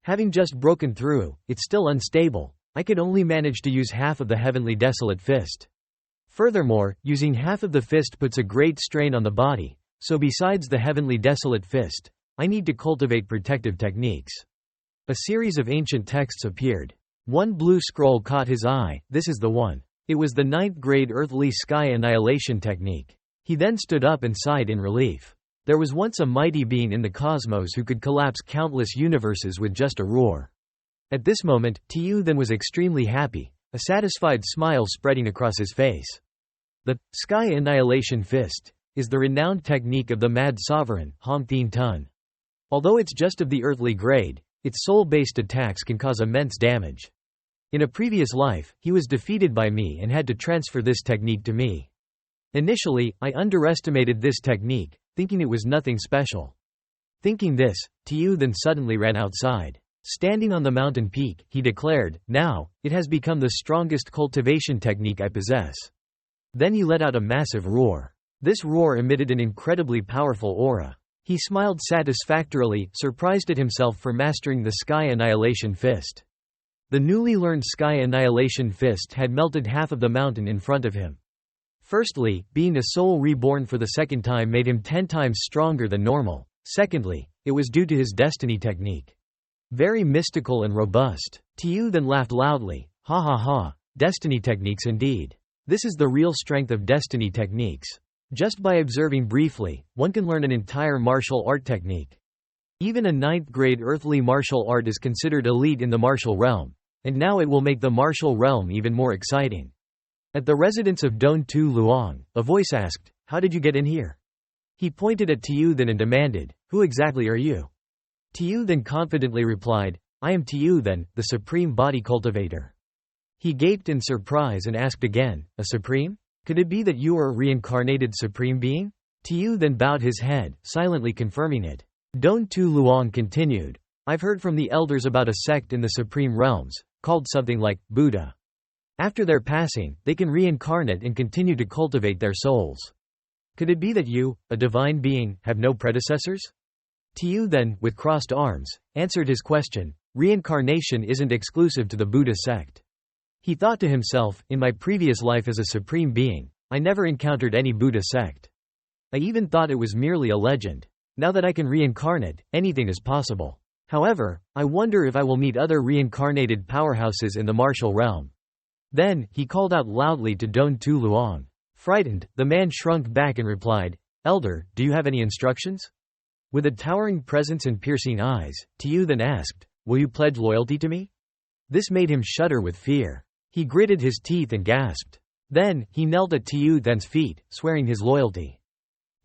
Having just broken through, it's still unstable. I could only manage to use half of the heavenly desolate fist. Furthermore, using half of the fist puts a great strain on the body, so besides the heavenly desolate fist, I need to cultivate protective techniques. A series of ancient texts appeared. One blue scroll caught his eye, this is the one. It was the 9th grade earthly sky annihilation technique. He then stood up and sighed in relief. There was once a mighty being in the cosmos who could collapse countless universes with just a roar. At this moment, Tiyu then was extremely happy, a satisfied smile spreading across his face. The Sky Annihilation Fist is the renowned technique of the Mad Sovereign, Hong Thien Tun. Although it's just of the earthly grade, its soul-based attacks can cause immense damage. In a previous life, he was defeated by me and had to transfer this technique to me. Initially, I underestimated this technique, thinking it was nothing special. Thinking this, Tiyu then suddenly ran outside. Standing on the mountain peak, he declared, "Now, it has become the strongest cultivation technique I possess." Then he let out a massive roar. This roar emitted an incredibly powerful aura. He smiled satisfactorily, surprised at himself for mastering the Sky Annihilation Fist. The newly learned Sky Annihilation Fist had melted half of the mountain in front of him. Firstly, being a soul reborn for the 2nd time made him 10 times stronger than normal. Secondly, it was due to his destiny technique. Very mystical and robust. Tiyu then laughed loudly, "Ha ha ha, destiny techniques indeed. This is the real strength of destiny techniques. Just by observing briefly, one can learn an entire martial art technique. Even a 9th grade earthly martial art is considered elite in the martial realm, and now it will make the martial realm even more exciting." At the residence of Don Tu Luong, a voice asked, "How did you get in here?" He pointed at Tiyu then and demanded, "Who exactly are you?" Tiyu then confidently replied, "I am Tiyu then, the supreme body cultivator." He gaped in surprise and asked again, "A supreme? Could it be that you are a reincarnated supreme being?" Tiyu then bowed his head, silently confirming it. Don Tu Luong continued, "I've heard from the elders about a sect in the supreme realms, called something like Buddha. After their passing, they can reincarnate and continue to cultivate their souls. Could it be that you, a divine being, have no predecessors?" Tiyu then, with crossed arms, answered his question, "Reincarnation isn't exclusive to the Buddha sect." He thought to himself, "In my previous life as a supreme being, I never encountered any Buddha sect. I even thought it was merely a legend. Now that I can reincarnate, anything is possible. However, I wonder if I will meet other reincarnated powerhouses in the martial realm." Then, he called out loudly to Don Tu Luong. Frightened, the man shrunk back and replied, "Elder, do you have any instructions?" With a towering presence and piercing eyes, Tiyu then asked, "Will you pledge loyalty to me?" This made him shudder with fear. He gritted his teeth and gasped. Then, he knelt at Tiu Than's feet, swearing his loyalty.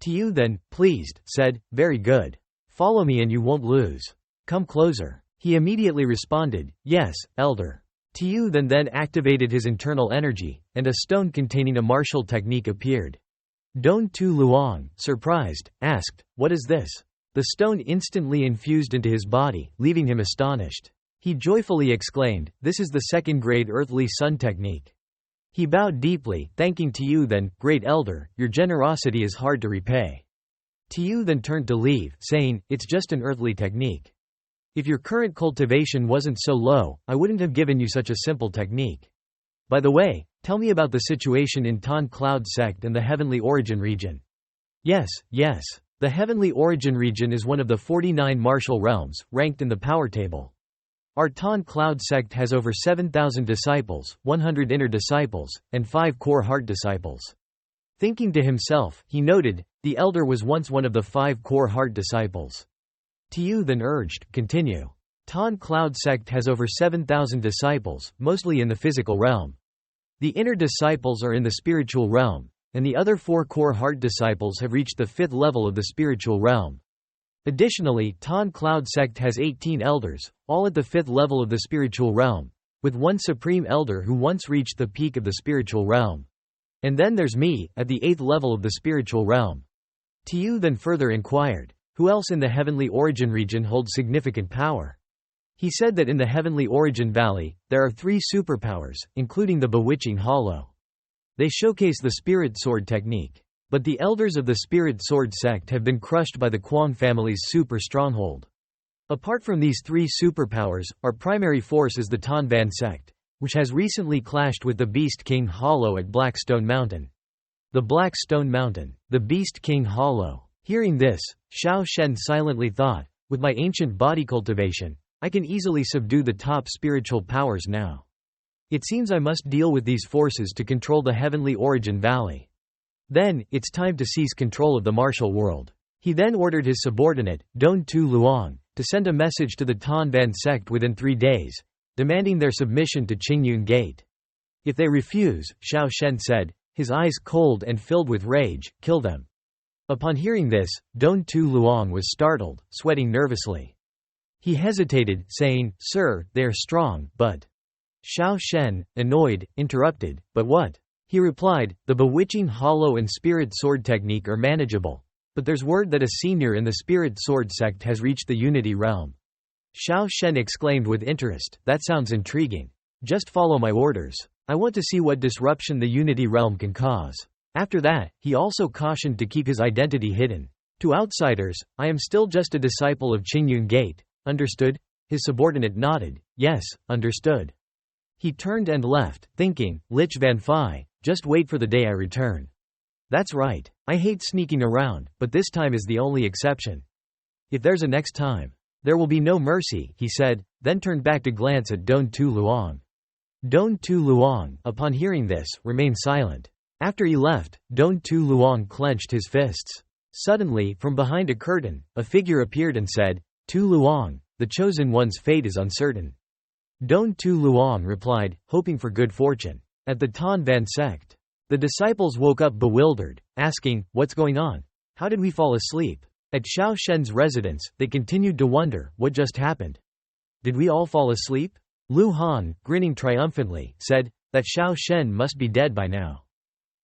Tiu Than, pleased, said, "Very good. Follow me and you won't lose. Come closer." He immediately responded, "Yes, elder." Tiu Than then activated his internal energy, and a stone containing a martial technique appeared. Don Tu Luong, surprised, asked, "What is this?" The stone instantly infused into his body, leaving him astonished. He joyfully exclaimed, "This is the second-grade earthly sun technique." He bowed deeply, thanking Tiu Than, "Great elder, your generosity is hard to repay." Tiu Than turned to leave, saying, "It's just an earthly technique. If your current cultivation wasn't so low, I wouldn't have given you such a simple technique. By the way, tell me about the situation in Tan Cloud Sect and the Heavenly Origin region." Yes. The Heavenly Origin region is one of the 49 martial realms, ranked in the power table. Our Tan Cloud Sect has over 7,000 disciples, 100 inner disciples, and 5 core heart disciples. Thinking to himself, he noted, the elder was once one of the 5 core heart disciples. Tiu then urged, "Continue. Tan Cloud Sect has over 7,000 disciples, mostly in the physical realm. The inner disciples are in the spiritual realm, and the other 4 core heart disciples have reached the 5th level of the spiritual realm. Additionally, Tan Cloud Sect has 18 elders, all at the 5th level of the spiritual realm, with one supreme elder who once reached the peak of the spiritual realm. And then there's me, at the 8th level of the spiritual realm." Tiu then further inquired, "Who else in the Heavenly Origin region holds significant power?" He said that in the Heavenly Origin Valley, there are 3 superpowers, including the Bewitching Hollow. They showcase the Spirit Sword technique. But the elders of the Spirit Sword sect have been crushed by the Kwang family's super stronghold. Apart from these 3 superpowers, our primary force is the Tan Van sect, which has recently clashed with the Beast King Hollow at Blackstone Mountain. The Black Stone Mountain, the Beast King Hollow. Hearing this, Xiao Shen silently thought, with my ancient body cultivation, I can easily subdue the top spiritual powers now. It seems I must deal with these forces to control the Heavenly Origin Valley. Then, it's time to seize control of the martial world. He then ordered his subordinate, Don Tu Luong, to send a message to the Tan Van sect within 3 days, demanding their submission to Qingyun Gate. If they refuse, Xiao Shen said, his eyes cold and filled with rage, kill them. Upon hearing this, Don Tu Luong was startled, sweating nervously. He hesitated, saying, "Sir, they are strong, but—" Xiao Shen, annoyed, interrupted, "But what?" He replied, "The Bewitching Hollow and Spirit Sword technique are manageable. But there's word that a senior in the Spirit Sword sect has reached the Unity realm." Xiao Shen exclaimed with interest, "That sounds intriguing. Just follow my orders. I want to see what disruption the Unity realm can cause." After that, he also cautioned to keep his identity hidden. "To outsiders, I am still just a disciple of Qingyun Gate. Understood?" His subordinate nodded. "Yes, understood." He turned and left, thinking, Lich Van Phi, just wait for the day I return. That's right. I hate sneaking around, but this time is the only exception. If there's a next time, there will be no mercy, he said, then turned back to glance at Don Tu Luong. Don Tu Luong, upon hearing this, remained silent. After he left, Don Tu Luong clenched his fists. Suddenly, from behind a curtain, a figure appeared and said, Tu Luong, the chosen one's fate is uncertain. Don Tu Luong replied, hoping for good fortune. At the Tan Van sect, the disciples woke up bewildered, asking, "What's going on? How did we fall asleep?" At Xiao Shen's residence, they continued to wonder, what just happened? Did we all fall asleep? Lu Han, grinning triumphantly, said, that Xiao Shen must be dead by now.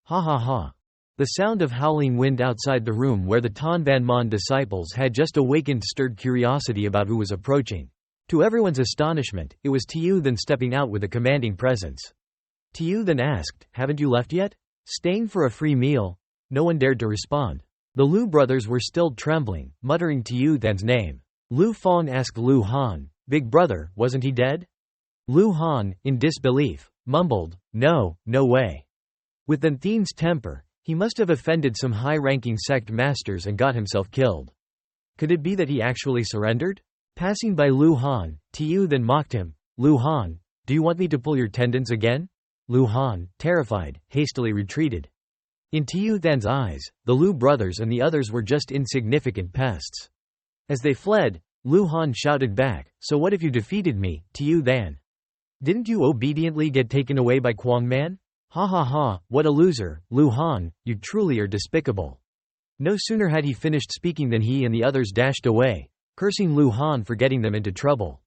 Ha ha ha. The sound of howling wind outside the room where the Tan Van Mon disciples had just awakened stirred curiosity about who was approaching. To everyone's astonishment, it was Tiu Than stepping out with a commanding presence. Tiu Than asked, "Haven't you left yet? Staying for a free meal?" No one dared to respond. The Lu brothers were still trembling, muttering Tiu Than's name. Lu Fong asked Lu Han, "Big brother, wasn't he dead?" Lu Han, in disbelief, mumbled, "No, no way." With Thanthin's temper, he must have offended some high-ranking sect masters and got himself killed. Could it be that he actually surrendered? Passing by Lu Han, Tiu Than mocked him. "Lu Han, do you want me to pull your tendons again?" Lu Han, terrified, hastily retreated. In Tiu Than's eyes, the Lu brothers and the others were just insignificant pests. As they fled, Lu Han shouted back, "So what if you defeated me, Tiu Than?" Didn't you obediently get taken away by Kwangman? Ha ha ha, what a loser, Lu Han, you truly are despicable. No sooner had he finished speaking than he and the others dashed away, cursing Lu Han for getting them into trouble.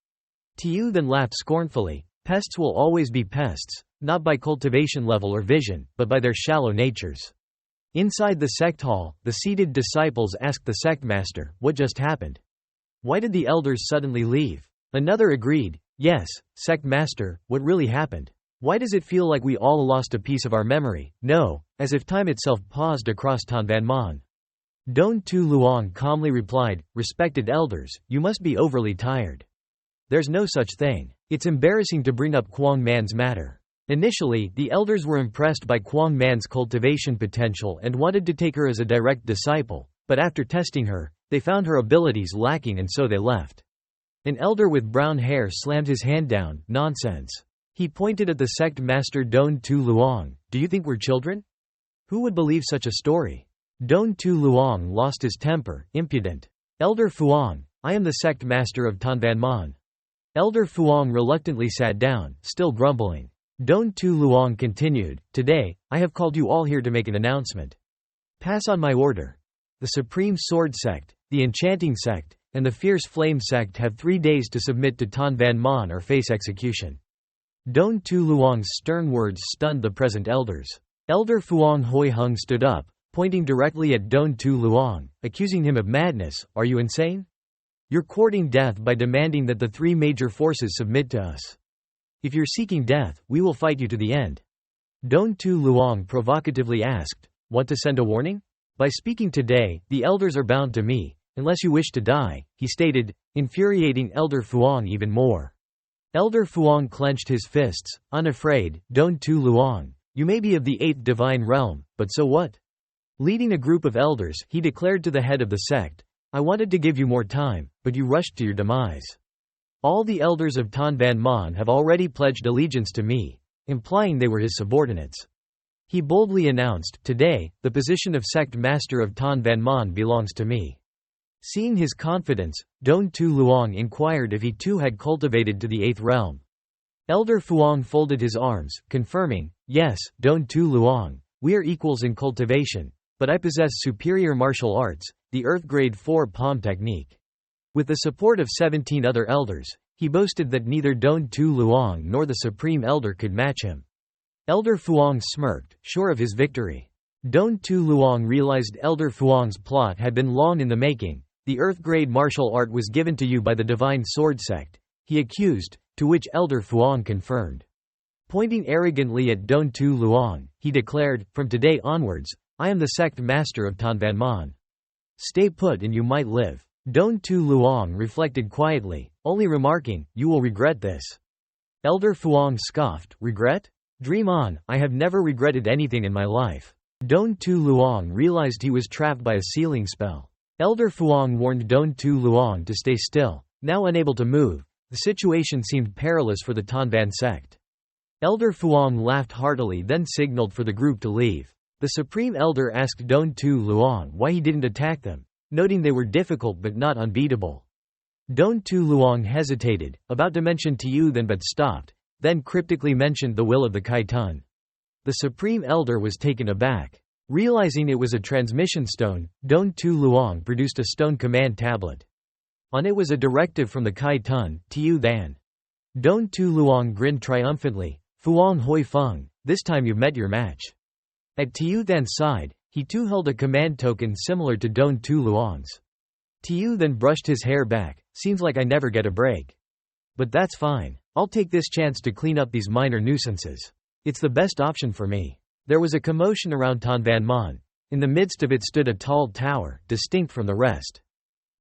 Tiu then laughed scornfully. Pests will always be pests, not by cultivation level or vision, but by their shallow natures. Inside the sect hall, the seated disciples asked the sect master, what just happened? Why did the elders suddenly leave? Another agreed, yes, sect master, what really happened? Why does it feel like we all lost a piece of our memory? No, as if time itself paused across Tanvanman. Don Tu Luong calmly replied, respected elders, you must be overly tired. There's no such thing. It's embarrassing to bring up Kwang Man's matter. Initially, the elders were impressed by Kwang Man's cultivation potential and wanted to take her as a direct disciple, but after testing her, they found her abilities lacking and so they left. An elder with brown hair slammed his hand down, nonsense. He pointed at the sect master Don Tu Luong, do you think we're children? Who would believe such a story? Don Tu Luong lost his temper, impudent. Elder Fuang, I am the sect master of Tanvanman. Elder Fuang reluctantly sat down, still grumbling. Don Tu Luong continued, today, I have called you all here to make an announcement. Pass on my order. The Supreme Sword Sect, the Enchanting Sect, and the Fierce Flame Sect have 3 days to submit to Tanvanman or face execution. Don Tu Luong's stern words stunned the present elders. Elder Fuang Hoi Hung stood up, pointing directly at Don Tu Luong, accusing him of madness, are you insane? You're courting death by demanding that the 3 major forces submit to us. If you're seeking death, we will fight you to the end. Don Tu Luong provocatively asked, want to send a warning? By speaking today, the elders are bound to me, unless you wish to die, he stated, infuriating Elder Fuang even more. Elder Fuang clenched his fists, unafraid, Don Tu Luong, you may be of the 8th divine realm, but so what? Leading a group of elders, he declared to the head of the sect, I wanted to give you more time, but you rushed to your demise. All the elders of Tanvanman have already pledged allegiance to me, implying they were his subordinates. He boldly announced, today, the position of sect master of Tanvanman belongs to me. Seeing his confidence, Don Tu Luong inquired if he too had cultivated to the 8th realm. Elder Fuang folded his arms, confirming, yes, Don Tu Luong, we are equals in cultivation, but I possess superior martial arts, the Earth Grade 4 palm technique. With the support of 17 other elders, he boasted that neither Don Tu Luong nor the Supreme Elder could match him. Elder Fuang smirked, sure of his victory. Don Tu Luong realized Elder Fuang's plot had been long in the making. The Earth Grade martial art was given to you by the Divine Sword Sect, he accused, to which Elder Fuang confirmed. Pointing arrogantly at Don Tu Luong, he declared, from today onwards, I am the sect master of Tanvanman. Stay put and you might live. Don Tu Luong reflected quietly, only remarking, you will regret this. Elder Fuang scoffed, regret? Dream on, I have never regretted anything in my life. Don Tu Luong realized he was trapped by a sealing spell. Elder Fuang warned Don Tu Luong to stay still. Now unable to move, the situation seemed perilous for the Tanvan sect. Elder Fuang laughed heartily then signaled for the group to leave. The Supreme Elder asked Don Tu Luong why he didn't attack them, noting they were difficult but not unbeatable. Don Tu Luong hesitated, about to mention Tiu then but stopped, then cryptically mentioned the will of the Kaitun. The Supreme Elder was taken aback. Realizing it was a transmission stone, Don Tu Luong produced a stone command tablet. On it was a directive from the Kaitun, Tiu Than. Don Tu Luong grinned triumphantly, Fuang Hoi Feng, this time you've met your match. At Tiu Than's side, he too held a command token similar to Don Tu Luong's. Tiu then brushed his hair back, seems like I never get a break. But that's fine. I'll take this chance to clean up these minor nuisances. It's the best option for me. There was a commotion around Tanvanman. In the midst of it stood a tall tower, distinct from the rest.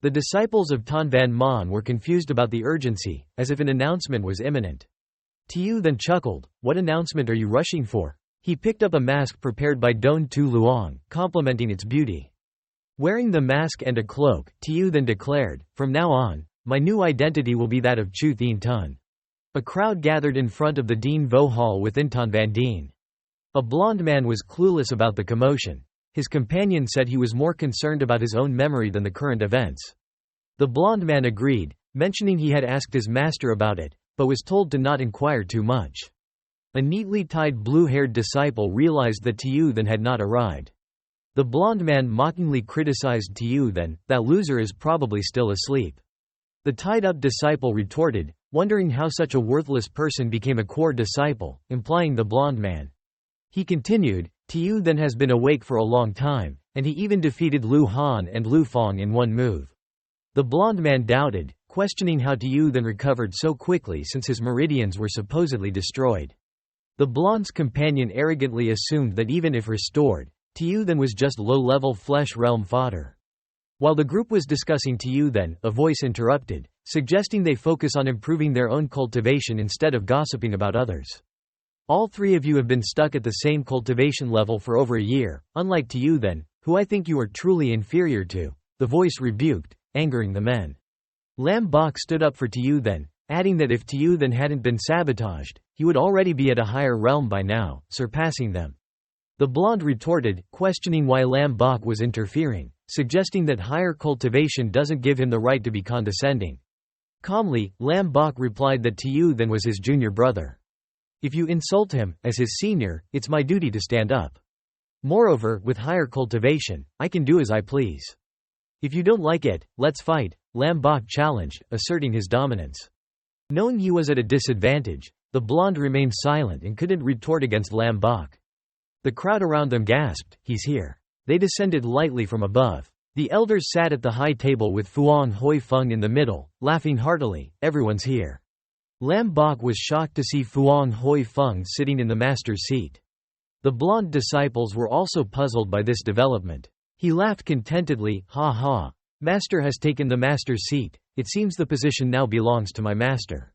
The disciples of Tanvanman were confused about the urgency, as if an announcement was imminent. Tiu then chuckled, what announcement are you rushing for? He picked up a mask prepared by Don Tu Luong, complimenting its beauty. Wearing the mask and a cloak, Tiu then declared, from now on, my new identity will be that of Chu Thien Tun. A crowd gathered in front of the Dean Vo Hall within Tanvan Dean. A blond man was clueless about the commotion. His companion said he was more concerned about his own memory than the current events. The blond man agreed, mentioning he had asked his master about it, but was told to not inquire too much. A neatly tied blue-haired disciple realized that Tiyuthan had not arrived. The blond man mockingly criticized Tiyuthan, "That loser is probably still asleep." The tied-up disciple retorted, wondering how such a worthless person became a core disciple, implying the blond man. He continued, "Tiyuthan has been awake for a long time, and he even defeated Lu Han and Lu Fong in one move." The blond man doubted, questioning how Tiyuthan recovered so quickly since his meridians were supposedly destroyed. The blonde's companion arrogantly assumed that even if restored, Tiyuthan was just low-level flesh realm fodder. While the group was discussing Tiyuthan, a voice interrupted, suggesting they focus on improving their own cultivation instead of gossiping about others. "All three of you have been stuck at the same cultivation level for over a year, unlike Tiyuthan, who I think you are truly inferior to," the voice rebuked, angering the men. Lam Bok stood up for Tiyuthan, adding that if Tiyuthan hadn't been sabotaged, he would already be at a higher realm by now, surpassing them. The blonde retorted, questioning why Lam Bok was interfering, suggesting that higher cultivation doesn't give him the right to be condescending. Calmly, Lam Bok replied that Tiyuthan was his junior brother. "If you insult him, as his senior, it's my duty to stand up. Moreover, with higher cultivation, I can do as I please. If you don't like it, let's fight," Lam Bok challenged, asserting his dominance. Knowing he was at a disadvantage, the blonde remained silent and couldn't retort against Lam Bok. The crowd around them gasped, "He's here." They descended lightly from above. The elders sat at the high table with Fuang Hoi Feng in the middle, laughing heartily, "Everyone's here." Lam Bok was shocked to see Fuang Hoi Feng sitting in the master's seat. The blonde disciples were also puzzled by this development. He laughed contentedly, "Ha ha. Master has taken the master's seat. It seems the position now belongs to my master."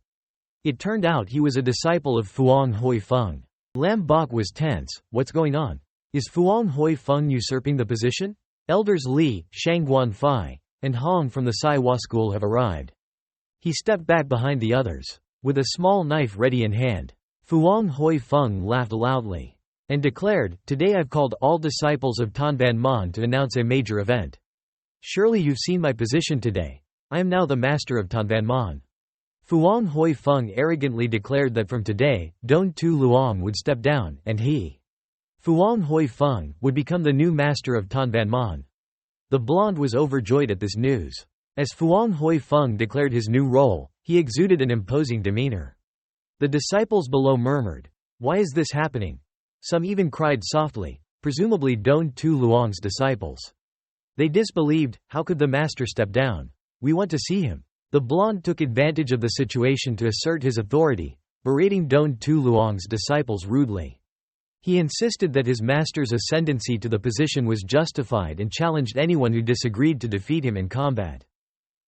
It turned out he was a disciple of Fuang Hoi Feng. Lam Bok was tense. "What's going on? Is Fuang Hoi Feng usurping the position?" Elders Li, Shangguan Fai, and Hong from the Sai Hua school have arrived. He stepped back behind the others. With a small knife ready in hand, Fuang Hoi Feng laughed loudly and declared, "Today I've called all disciples of Tanban Man to announce a major event. Surely you've seen my position today. I am now the master of Tanban Man." Fuang Hoi Feng arrogantly declared that from today, Don Tu Luong would step down, and he, Fuang Hoi Feng, would become the new master of Tanban Man. The blonde was overjoyed at this news. As Fuang Hoi Feng declared his new role, he exuded an imposing demeanor. The disciples below murmured, "Why is this happening?" Some even cried softly, presumably Don Tu Luong's disciples. They disbelieved, "How could the master step down? We want to see him." The blonde took advantage of the situation to assert his authority, berating Don Tu Luong's disciples rudely. He insisted that his master's ascendancy to the position was justified and challenged anyone who disagreed to defeat him in combat.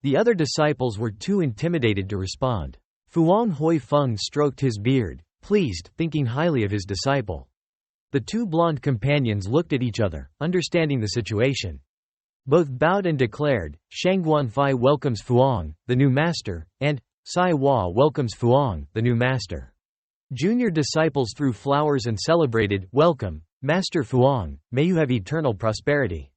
The other disciples were too intimidated to respond. Fuang Hoi Feng stroked his beard, pleased, thinking highly of his disciple. The two blonde companions looked at each other, understanding the situation. Both bowed and declared, "Shangguan Fai welcomes Fuang, the new master, and Sai Hua welcomes Fuang, the new master." Junior disciples threw flowers and celebrated, "Welcome, Master Fuang, may you have eternal prosperity."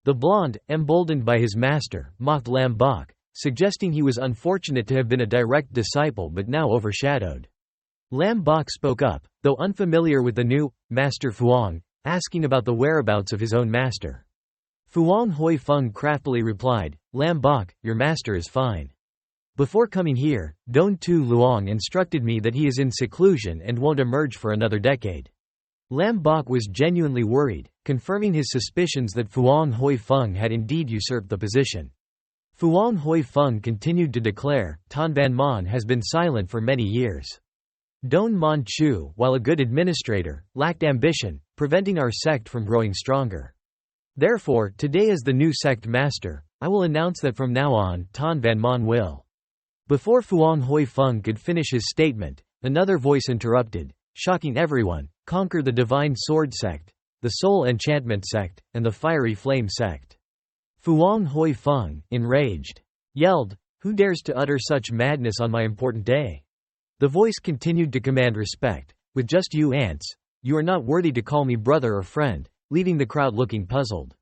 The blonde, emboldened by his master, mocked Lam Bok, suggesting he was unfortunate to have been a direct disciple but now overshadowed. Lam Bok spoke up, though unfamiliar with the new Master Fuang, asking about the whereabouts of his own master. Fuang Hoi Feng craftily replied, "Lam Bok, your master is fine. Before coming here, Don Tu Luong instructed me that he is in seclusion and won't emerge for another decade." Lam Bok was genuinely worried, confirming his suspicions that Fuang Hoi Feng had indeed usurped the position. Fuang Hoi Feng continued to declare, "Tanban Man has been silent for many years. Don Man Chu, while a good administrator, lacked ambition, preventing our sect from growing stronger. Therefore, today as the new sect master, I will announce that from now on, Tanban Man will." Before Fuang Hoi Feng could finish his statement, another voice interrupted, shocking everyone, "Conquer the Divine Sword Sect, the Soul Enchantment Sect, and the Fiery Flame Sect." Fuang Hoi Feng, enraged, yelled, "Who dares to utter such madness on my important day?" The voice continued to command respect, "With just you ants, you are not worthy to call me brother or friend," leaving the crowd looking puzzled.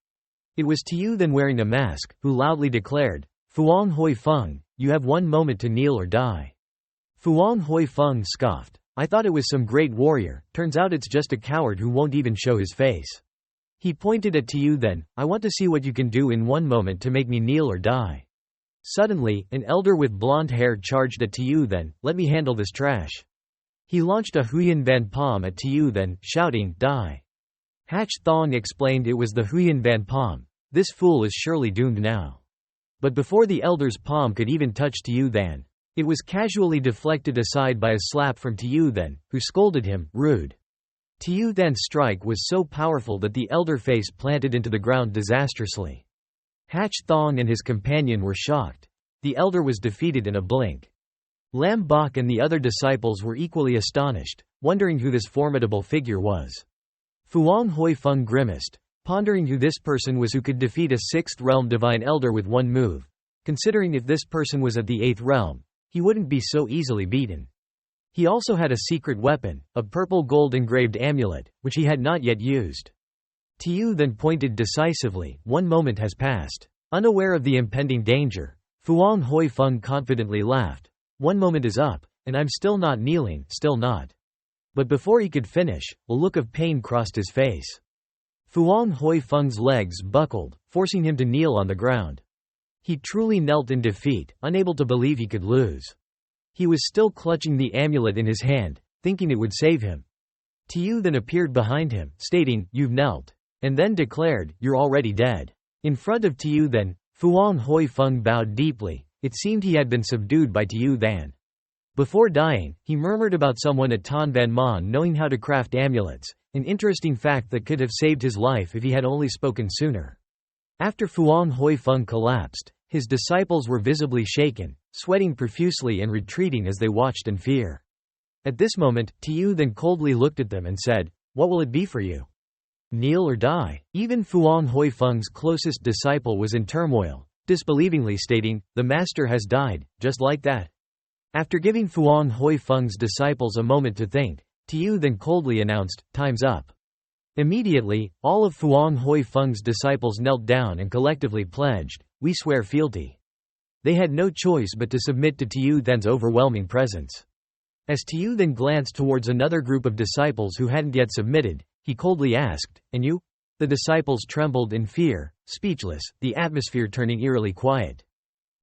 It was Tiyuthan wearing a mask, who loudly declared, "Fuang Hoi Feng, you have 1 moment to kneel or die." Fuang Hoi Feng scoffed. I thought it was some great warrior, turns out it's just a coward who won't even show his face. He pointed at Tiu then, I want to see what you can do in one moment to make me kneel or die. Suddenly, an elder with blonde hair charged at Tiu then, let me handle this trash. He launched a Huyan Ban Palm at Tiu then, shouting, die. Hatch Thong explained it was the Huyan Ban Palm. This fool is surely doomed now. But before the elder's palm could even touch Tiu then, it was casually deflected aside by a slap from Tiu then, who scolded him, rude. Tiu then's strike was so powerful that the elder face planted into the ground disastrously. Hatch Thong and his companion were shocked. The elder was defeated in a blink. Lam Bok and the other disciples were equally astonished, wondering who this formidable figure was. Fuang Hoi Feng grimaced, pondering who this person was who could defeat a 6th realm divine elder with one move. Considering if this person was at the 8th realm, he wouldn't be so easily beaten. He also had a secret weapon, a purple gold engraved amulet, which he had not yet used. Tiu then pointed decisively, one moment has passed. Unaware of the impending danger, Fuang Hoi Feng confidently laughed. One moment is up, and I'm still not kneeling, still not. But before he could finish, a look of pain crossed his face. Fuang Hoi Feng's legs buckled, forcing him to kneel on the ground. He truly knelt in defeat, unable to believe he could lose. He was still clutching the amulet in his hand, thinking it would save him. Tiu then appeared behind him, stating, you've knelt. And then declared, you're already dead. In front of Tiu then, Fuang Hoi Feng bowed deeply. It seemed he had been subdued by Tiu then. Before dying, he murmured about someone at Tan Van Mon knowing how to craft amulets, an interesting fact that could have saved his life if he had only spoken sooner. After Fuang Hoi Feng collapsed, his disciples were visibly shaken, sweating profusely and retreating as they watched in fear. At this moment, Tiu then coldly looked at them and said, what will it be for you? Kneel or die? Even Fuang Hoi Feng's closest disciple was in turmoil, disbelievingly stating, the master has died, just like that. After giving Fuang Hoi Feng's disciples a moment to think, Tiu then coldly announced, time's up. Immediately, all of Fuang Hoi Feng's disciples knelt down and collectively pledged, we swear fealty. They had no choice but to submit to Tiu then's overwhelming presence. As Tiu then glanced towards another group of disciples who hadn't yet submitted, he coldly asked, and you? The disciples trembled in fear, speechless, the atmosphere turning eerily quiet.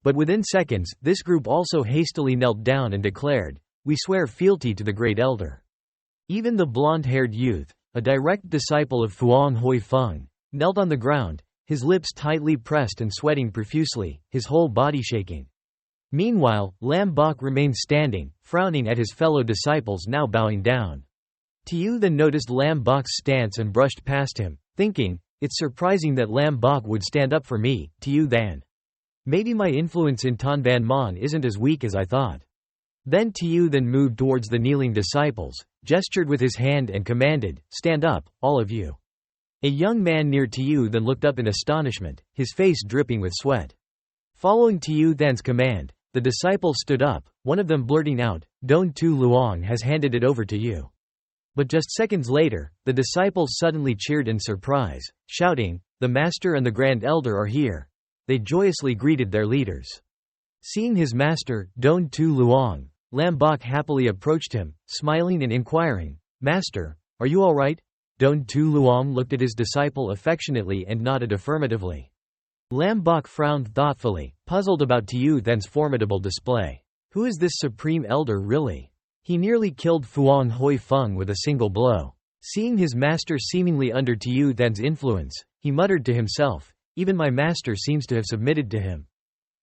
But within seconds, this group also hastily knelt down and declared, we swear fealty to the great elder. Even the blonde-haired youth, a direct disciple of Fuang Hoi Feng, knelt on the ground, his lips tightly pressed and sweating profusely, his whole body shaking. Meanwhile, Lam Bok remained standing, frowning at his fellow disciples now bowing down. Tiu then noticed Lam Bok's stance and brushed past him, thinking, it's surprising that Lam Bok would stand up for me, Tiu then. Maybe my influence in Tan Van Mon isn't as weak as I thought. Then Tiu then moved towards the kneeling disciples, gestured with his hand and commanded, stand up, all of you. A young man near Tiu then looked up in astonishment, his face dripping with sweat. Following Tiu then's command, the disciples stood up, one of them blurting out, Don Tu Luong has handed it over to you. But just seconds later, the disciples suddenly cheered in surprise, shouting, the master and the grand elder are here. They joyously greeted their leaders. Seeing his master, Don Tu Luong, Lam Bok happily approached him, smiling and inquiring, Master, are you all right? Don Tu Luong looked at his disciple affectionately and nodded affirmatively. Lam Bok frowned thoughtfully, puzzled about Tiu then's formidable display. Who is this supreme elder really? He nearly killed Fuang Hoi Feng with a single blow. Seeing his master seemingly under Tiu then's influence, he muttered to himself, even my master seems to have submitted to him.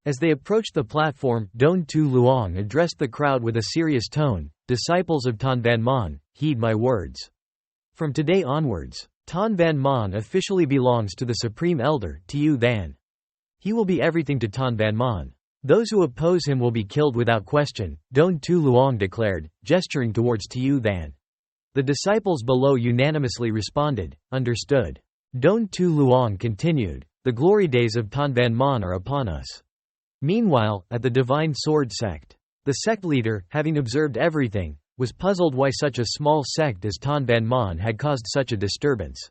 As they approached the platform, Don Tu Luong addressed the crowd with a serious tone, disciples of Tan Van Mon, heed my words. From today onwards, Tan Van Mon officially belongs to the Supreme Elder, Tiu Than. He will be everything to Tan Van Mon. Those who oppose him will be killed without question, Don Tu Luong declared, gesturing towards Tiu Than. The disciples below unanimously responded, understood. Don Tu Luong continued, the glory days of Tan Van Mon are upon us. Meanwhile, at the Divine Sword sect, the sect leader, having observed everything, was puzzled why such a small sect as Tan Van Mon had caused such a disturbance.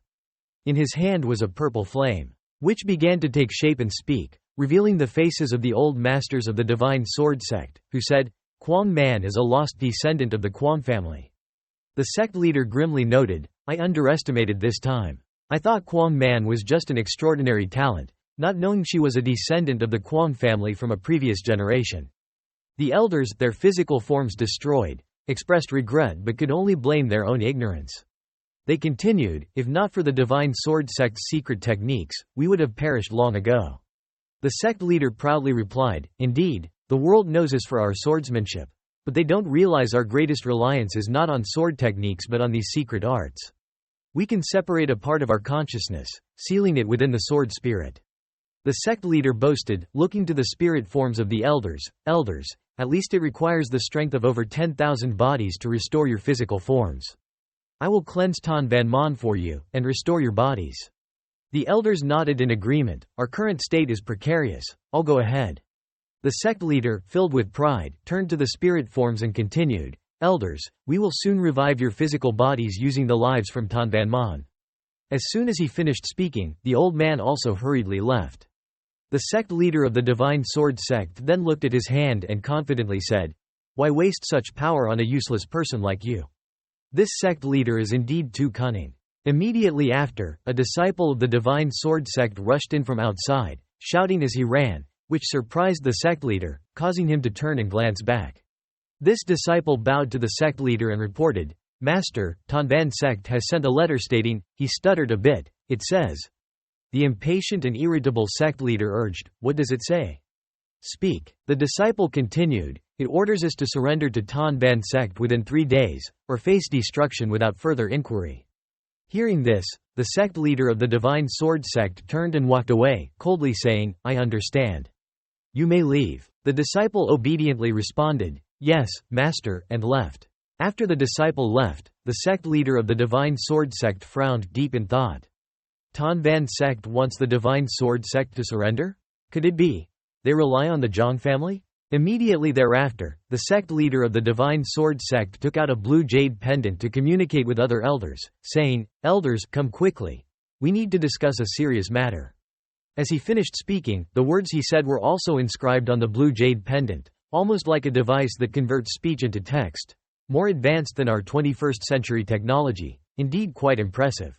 In his hand was a purple flame, which began to take shape and speak, revealing the faces of the old masters of the Divine Sword sect, who said, Quang Man is a lost descendant of the Quang family. The sect leader grimly noted, I underestimated this time. I thought Quang Man was just an extraordinary talent, not knowing she was a descendant of the Quang family from a previous generation. The elders, their physical forms destroyed, expressed regret but could only blame their own ignorance. They continued, if not for the Divine Sword sect's secret techniques, we would have perished long ago. The sect leader proudly replied, indeed, the world knows us for our swordsmanship. But they don't realize our greatest reliance is not on sword techniques but on these secret arts. We can separate a part of our consciousness, sealing it within the sword spirit. The sect leader boasted, looking to the spirit forms of the elders, at least it requires the strength of over 10,000 bodies to restore your physical forms. I will cleanse Tan Van Mon for you, and restore your bodies. The elders nodded in agreement, our current state is precarious, I'll go ahead. The sect leader, filled with pride, turned to the spirit forms and continued, elders, we will soon revive your physical bodies using the lives from Tan Van Mon. As soon as he finished speaking, the old man also hurriedly left. The sect leader of the Divine Sword sect then looked at his hand and confidently said, why waste such power on a useless person like you? This sect leader is indeed too cunning. Immediately after, a disciple of the Divine Sword sect rushed in from outside, shouting as he ran, which surprised the sect leader, causing him to turn and glance back. This disciple bowed to the sect leader and reported, Master, Tan Van sect has sent a letter stating, he stuttered a bit, it says. The impatient and irritable sect leader urged, what does it say? Speak. The disciple continued, it orders us to surrender to Tan Van sect within 3 days, or face destruction without further inquiry. Hearing this, the sect leader of the Divine Sword sect turned and walked away, coldly saying, I understand. You may leave. The disciple obediently responded, yes, master, and left. After the disciple left, the sect leader of the Divine Sword sect frowned deep in thought. Tan Van sect wants the Divine Sword sect to surrender? Could it be? They rely on the Zhang family? Immediately thereafter, the sect leader of the Divine Sword sect took out a blue jade pendant to communicate with other elders, saying, elders, come quickly. We need to discuss a serious matter. As he finished speaking, the words he said were also inscribed on the blue jade pendant, almost like a device that converts speech into text. More advanced than our 21st century technology, indeed quite impressive.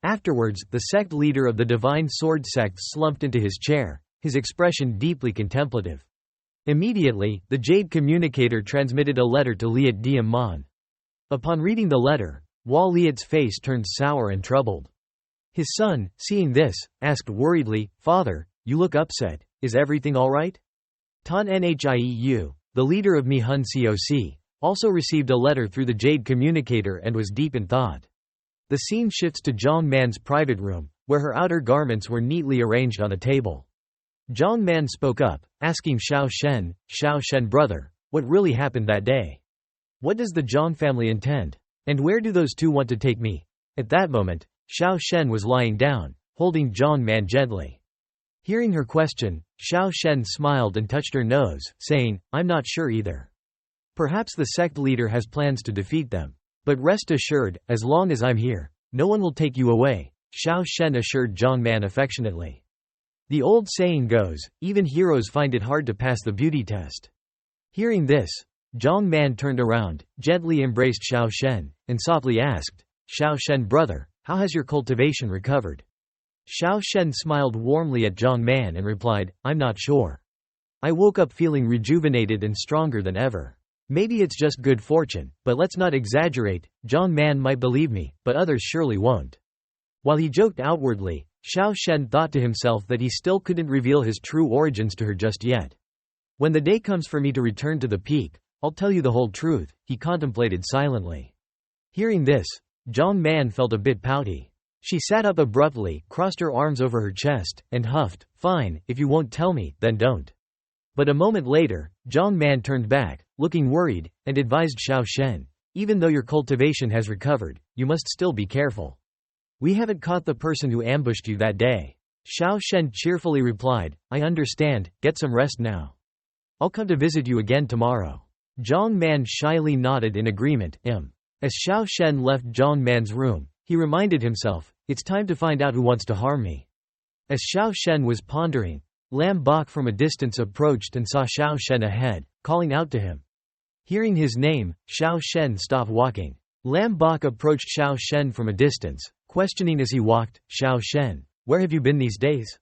Afterwards, the sect leader of the Divine Sword sect slumped into his chair, his expression deeply contemplative. Immediately, the Jade communicator transmitted a letter to Liat Diem Mon. Upon reading the letter, Wall Liat's face turned sour and troubled. His son, seeing this, asked worriedly, Father, you look upset, is everything alright? Tan Nhieu, the leader of Mihun Coc, also received a letter through the Jade communicator and was deep in thought. The scene shifts to Zhang Man's private room, where her outer garments were neatly arranged on a table. Zhang Man spoke up, asking Xiao Shen brother, what really happened that day? What does the Zhang family intend? And where do those two want to take me? At that moment, Xiao Shen was lying down, holding Zhang Man gently. Hearing her question, Xiao Shen smiled and touched her nose, saying, I'm not sure either. Perhaps the sect leader has plans to defeat them. But rest assured, as long as I'm here, no one will take you away, Xiao Shen assured Zhang Man affectionately. The old saying goes, even heroes find it hard to pass the beauty test. Hearing this, Zhang Man turned around, gently embraced Xiao Shen, and softly asked, Xiao Shen brother, how has your cultivation recovered? Xiao Shen smiled warmly at Zhang Man and replied, I'm not sure. I woke up feeling rejuvenated and stronger than ever. Maybe it's just good fortune, but let's not exaggerate, Zhang Man might believe me, but others surely won't. While he joked outwardly, Xiao Shen thought to himself that he still couldn't reveal his true origins to her just yet. When the day comes for me to return to the peak, I'll tell you the whole truth, he contemplated silently. Hearing this, Zhang Man felt a bit pouty. She sat up abruptly, crossed her arms over her chest, and huffed, fine, if you won't tell me, then don't. But a moment later, Zhang Man turned back, looking worried, and advised Xiao Shen, even though your cultivation has recovered, you must still be careful. We haven't caught the person who ambushed you that day. Xiao Shen cheerfully replied, I understand, get some rest now. I'll come to visit you again tomorrow. Zhang Man shyly nodded in agreement. As Xiao Shen left Zhang Man's room, he reminded himself, it's time to find out who wants to harm me. As Xiao Shen was pondering, Lam Bok from a distance approached and saw Xiao Shen ahead, calling out to him. Hearing his name, Xiao Shen stopped walking. Lam Bok approached Xiao Shen from a distance, questioning as he walked, "Xiao Shen, where have you been these days?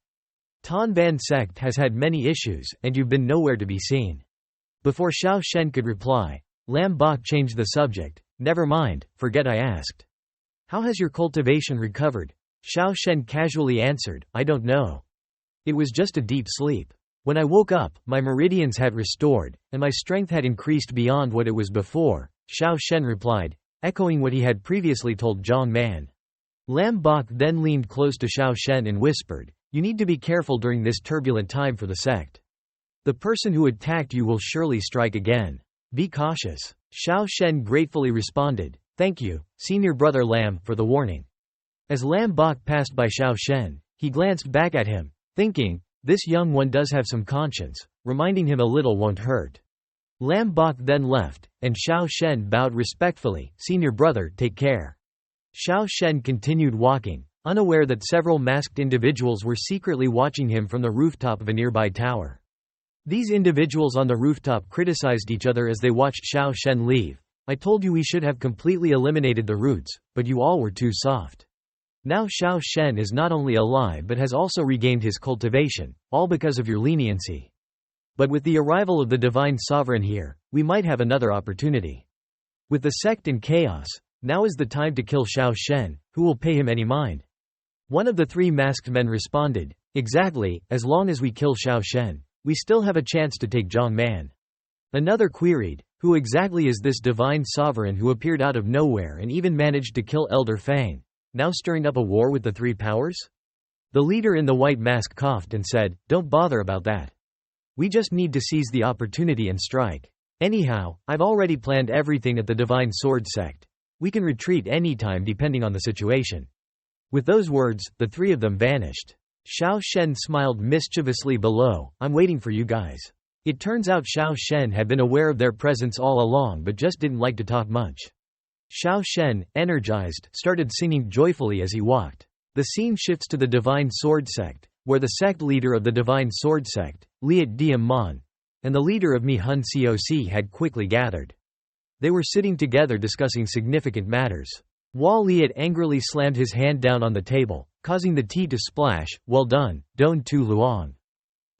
Tan Ban sect has had many issues, and you've been nowhere to be seen." Before Xiao Shen could reply, Lam Bok changed the subject. "Never mind, forget I asked. How has your cultivation recovered?" Xiao Shen casually answered, "I don't know. It was just a deep sleep. When I woke up, my meridians had restored, and my strength had increased beyond what it was before," Xiao Shen replied, echoing what he had previously told Zhang Man. Lam Bok then leaned close to Xiao Shen and whispered, "You need to be careful during this turbulent time for the sect. The person who attacked you will surely strike again. Be cautious." Xiao Shen gratefully responded, "Thank you, Senior Brother Lam, for the warning." As Lam Bok passed by Xiao Shen, he glanced back at him, thinking, "This young one does have some conscience, reminding him a little won't hurt." Lam Bok then left, and Xiao Shen bowed respectfully, "Senior brother, take care." Xiao Shen continued walking, unaware that several masked individuals were secretly watching him from the rooftop of a nearby tower. These individuals on the rooftop criticized each other as they watched Xiao Shen leave. "I told you we should have completely eliminated the roots, but you all were too soft. Now Xiao Shen is not only alive but has also regained his cultivation, all because of your leniency. But with the arrival of the Divine Sovereign here, we might have another opportunity. With the sect in chaos, now is the time to kill Xiao Shen. Who will pay him any mind?" One of the three masked men responded, "Exactly, as long as we kill Xiao Shen, we still have a chance to take Zhang Man." Another queried, "Who exactly is this Divine Sovereign who appeared out of nowhere and even managed to kill Elder Fang? Now stirring up a war with the three powers?" The leader in the white mask coughed and said, "Don't bother about that. We just need to seize the opportunity and strike. Anyhow, I've already planned everything at the Divine Sword sect. We can retreat anytime depending on the situation." With those words, the three of them vanished. Xiao Shen smiled mischievously below, "I'm waiting for you guys." It turns out Xiao Shen had been aware of their presence all along but just didn't like to talk much. Xiao Shen, energized, started singing joyfully as he walked. The scene shifts to the Divine Sword sect, where the sect leader of the Divine Sword sect, Liat Diem Mon, and the leader of Mi Hun Coc had quickly gathered. They were sitting together discussing significant matters. Wall Liat angrily slammed his hand down on the table, causing the tea to splash. "Well done, Don Tu Luong.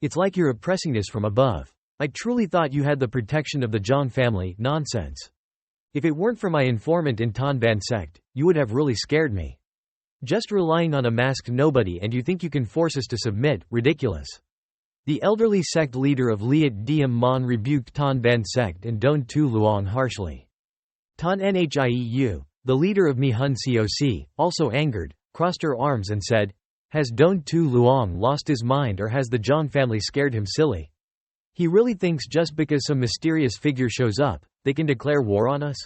It's like you're oppressing us from above. I truly thought you had the protection of the Zhang family." "Nonsense. If it weren't for my informant in Tanban sect, you would have really scared me. Just relying on a masked nobody and you think you can force us to submit? Ridiculous." The elderly sect leader of Liat Diem Mon rebuked Tanban sect and Don Tu Luong harshly. Tan Nhieu, the leader of Mi Hun Coc, also angered, crossed her arms and said, "Has Don Tu Luong lost his mind or has the Zhang family scared him silly? He really thinks just because some mysterious figure shows up, they can declare war on us?"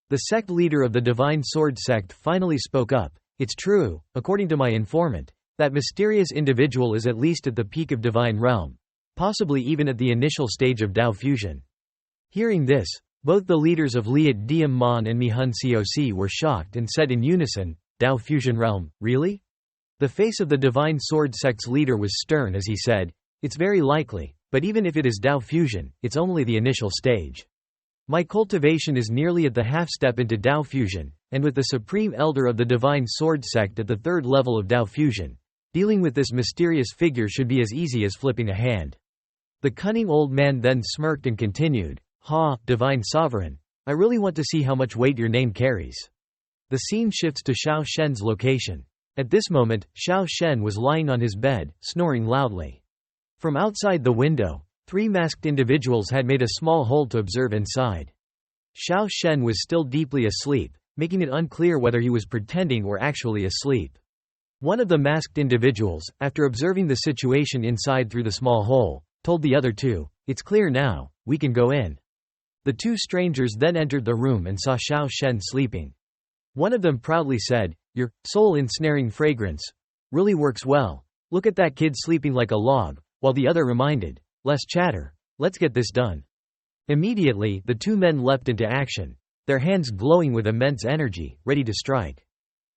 The sect leader of the Divine Sword sect finally spoke up. "It's true, according to my informant, that mysterious individual is at least at the peak of Divine Realm, possibly even at the initial stage of Dao Fusion." Hearing this, both the leaders of Liat Diem Mon and Mi Hun Coc were shocked and said in unison, "Dao Fusion Realm, really?" The face of the Divine Sword sect's leader was stern as he said, "It's very likely, but even if it is Dao Fusion, it's only the initial stage. My cultivation is nearly at the half-step into Dao Fusion, and with the Supreme Elder of the Divine Sword sect at the third level of Dao Fusion, dealing with this mysterious figure should be as easy as flipping a hand." The cunning old man then smirked and continued, "Ha, Divine Sovereign, I really want to see how much weight your name carries." The scene shifts to Xiao Shen's location. At this moment, Xiao Shen was lying on his bed, snoring loudly. From outside the window, three masked individuals had made a small hole to observe inside. Xiao Shen was still deeply asleep, making it unclear whether he was pretending or actually asleep. One of the masked individuals, after observing the situation inside through the small hole, told the other two, "It's clear now, we can go in." The two strangers then entered the room and saw Xiao Shen sleeping. One of them proudly said, "Your soul-ensnaring fragrance really works well. Look at that kid sleeping like a log," while the other reminded, "Less chatter, let's get this done." Immediately, the two men leapt into action, their hands glowing with immense energy, ready to strike.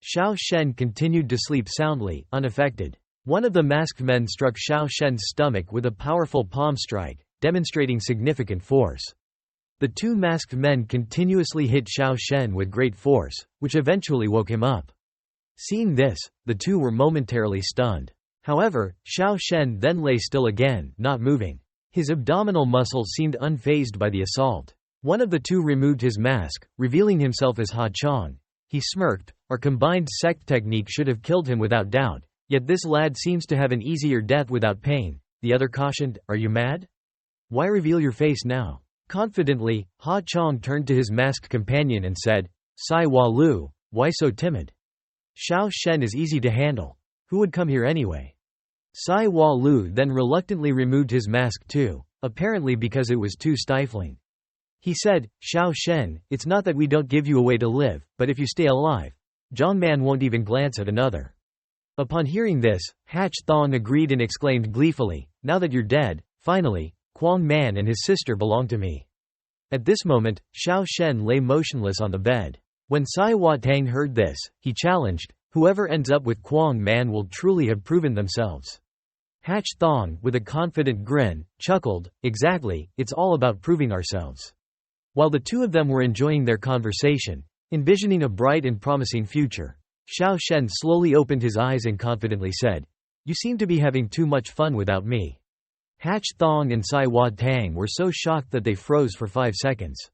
Xiao Shen continued to sleep soundly, unaffected. One of the masked men struck Xiao Shen's stomach with a powerful palm strike, demonstrating significant force. The two masked men continuously hit Xiao Shen with great force, which eventually woke him up. Seeing this, the two were momentarily stunned. However, Xiao Shen then lay still again, not moving. His abdominal muscles seemed unfazed by the assault. One of the two removed his mask, revealing himself as Ha Chong. He smirked. Our combined sect technique should have killed him without doubt, yet this lad seems to have an easier death without pain. The other cautioned, "Are you mad? Why reveal your face now?" Confidently, Ha Chong turned to his masked companion and said, "Sai Hua Lu, why so timid? Xiao Shen is easy to handle. Who would come here anyway?" Sai Hua Lu then reluctantly removed his mask too, apparently because it was too stifling. He said, "Xiao Shen, it's not that we don't give you a way to live, but if you stay alive, Zhang Man won't even glance at another." Upon hearing this, Hatch Thong agreed and exclaimed gleefully, "Now that you're dead, finally, Quang Man and his sister belong to me." At this moment, Xiao Shen lay motionless on the bed. When Sai Hua Tang heard this, he challenged, "Whoever ends up with Quang Man will truly have proven themselves." Hatch Thong, with a confident grin, chuckled, "Exactly, it's all about proving ourselves." While the two of them were enjoying their conversation, envisioning a bright and promising future, Xiao Shen slowly opened his eyes and confidently said, "You seem to be having too much fun without me." Hatch Thong and Sai Hua Tang were so shocked that they froze for 5 seconds.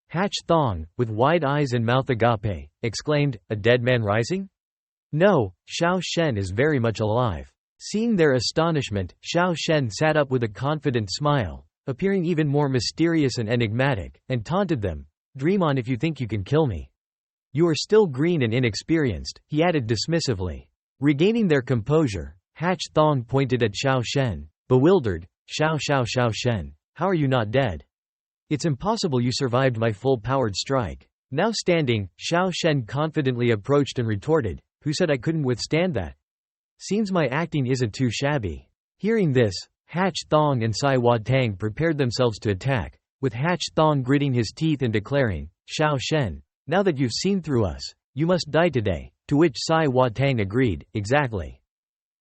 Hatch Thong, with wide eyes and mouth agape, exclaimed, "A dead man rising? No, Xiao Shen is very much alive." Seeing their astonishment, Xiao Shen sat up with a confident smile, appearing even more mysterious and enigmatic, and taunted them, "Dream on if you think you can kill me. You are still green and inexperienced," he added dismissively. Regaining their composure, Hatch Thong pointed at Xiao Shen, bewildered, Xiao Shen, how are you not dead? It's impossible you survived my full-powered strike." Now standing, Xiao Shen confidently approached and retorted, "Who said I couldn't withstand that? Seems my acting isn't too shabby." Hearing this, Hatch Thong and Sai Hua Tang prepared themselves to attack, with Hatch Thong gritting his teeth and declaring, "Xiao Shen, now that you've seen through us, you must die today," to which Sai Hua Tang agreed, "Exactly."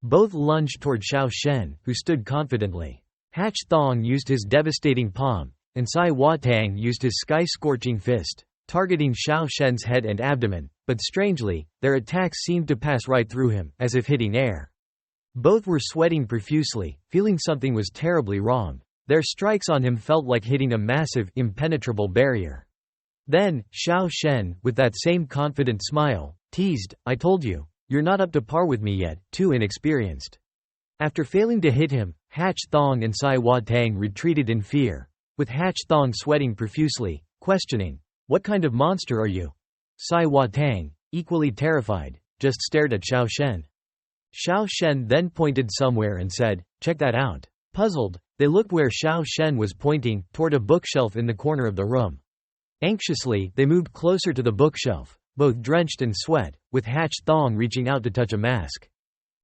Both lunged toward Xiao Shen, who stood confidently. Hatch Thong used his devastating palm, and Sai Hua Tang used his sky-scorching fist, targeting Xiao Shen's head and abdomen, but strangely, their attacks seemed to pass right through him, as if hitting air. Both were sweating profusely, feeling something was terribly wrong. Their strikes on him felt like hitting a massive, impenetrable barrier. Then, Xiao Shen, with that same confident smile, teased, "I told you, you're not up to par with me yet, too inexperienced." After failing to hit him, Hatch Thong and Sai Hua Tang retreated in fear, with Hatch Thong sweating profusely, questioning, "What kind of monster are you?" Sai Hua Tang, equally terrified, just stared at Xiao Shen. Xiao Shen then pointed somewhere and said, "Check that out." Puzzled, they looked where Xiao Shen was pointing, toward a bookshelf in the corner of the room. Anxiously, they moved closer to the bookshelf, both drenched in sweat, with Hatch Thong reaching out to touch a mask.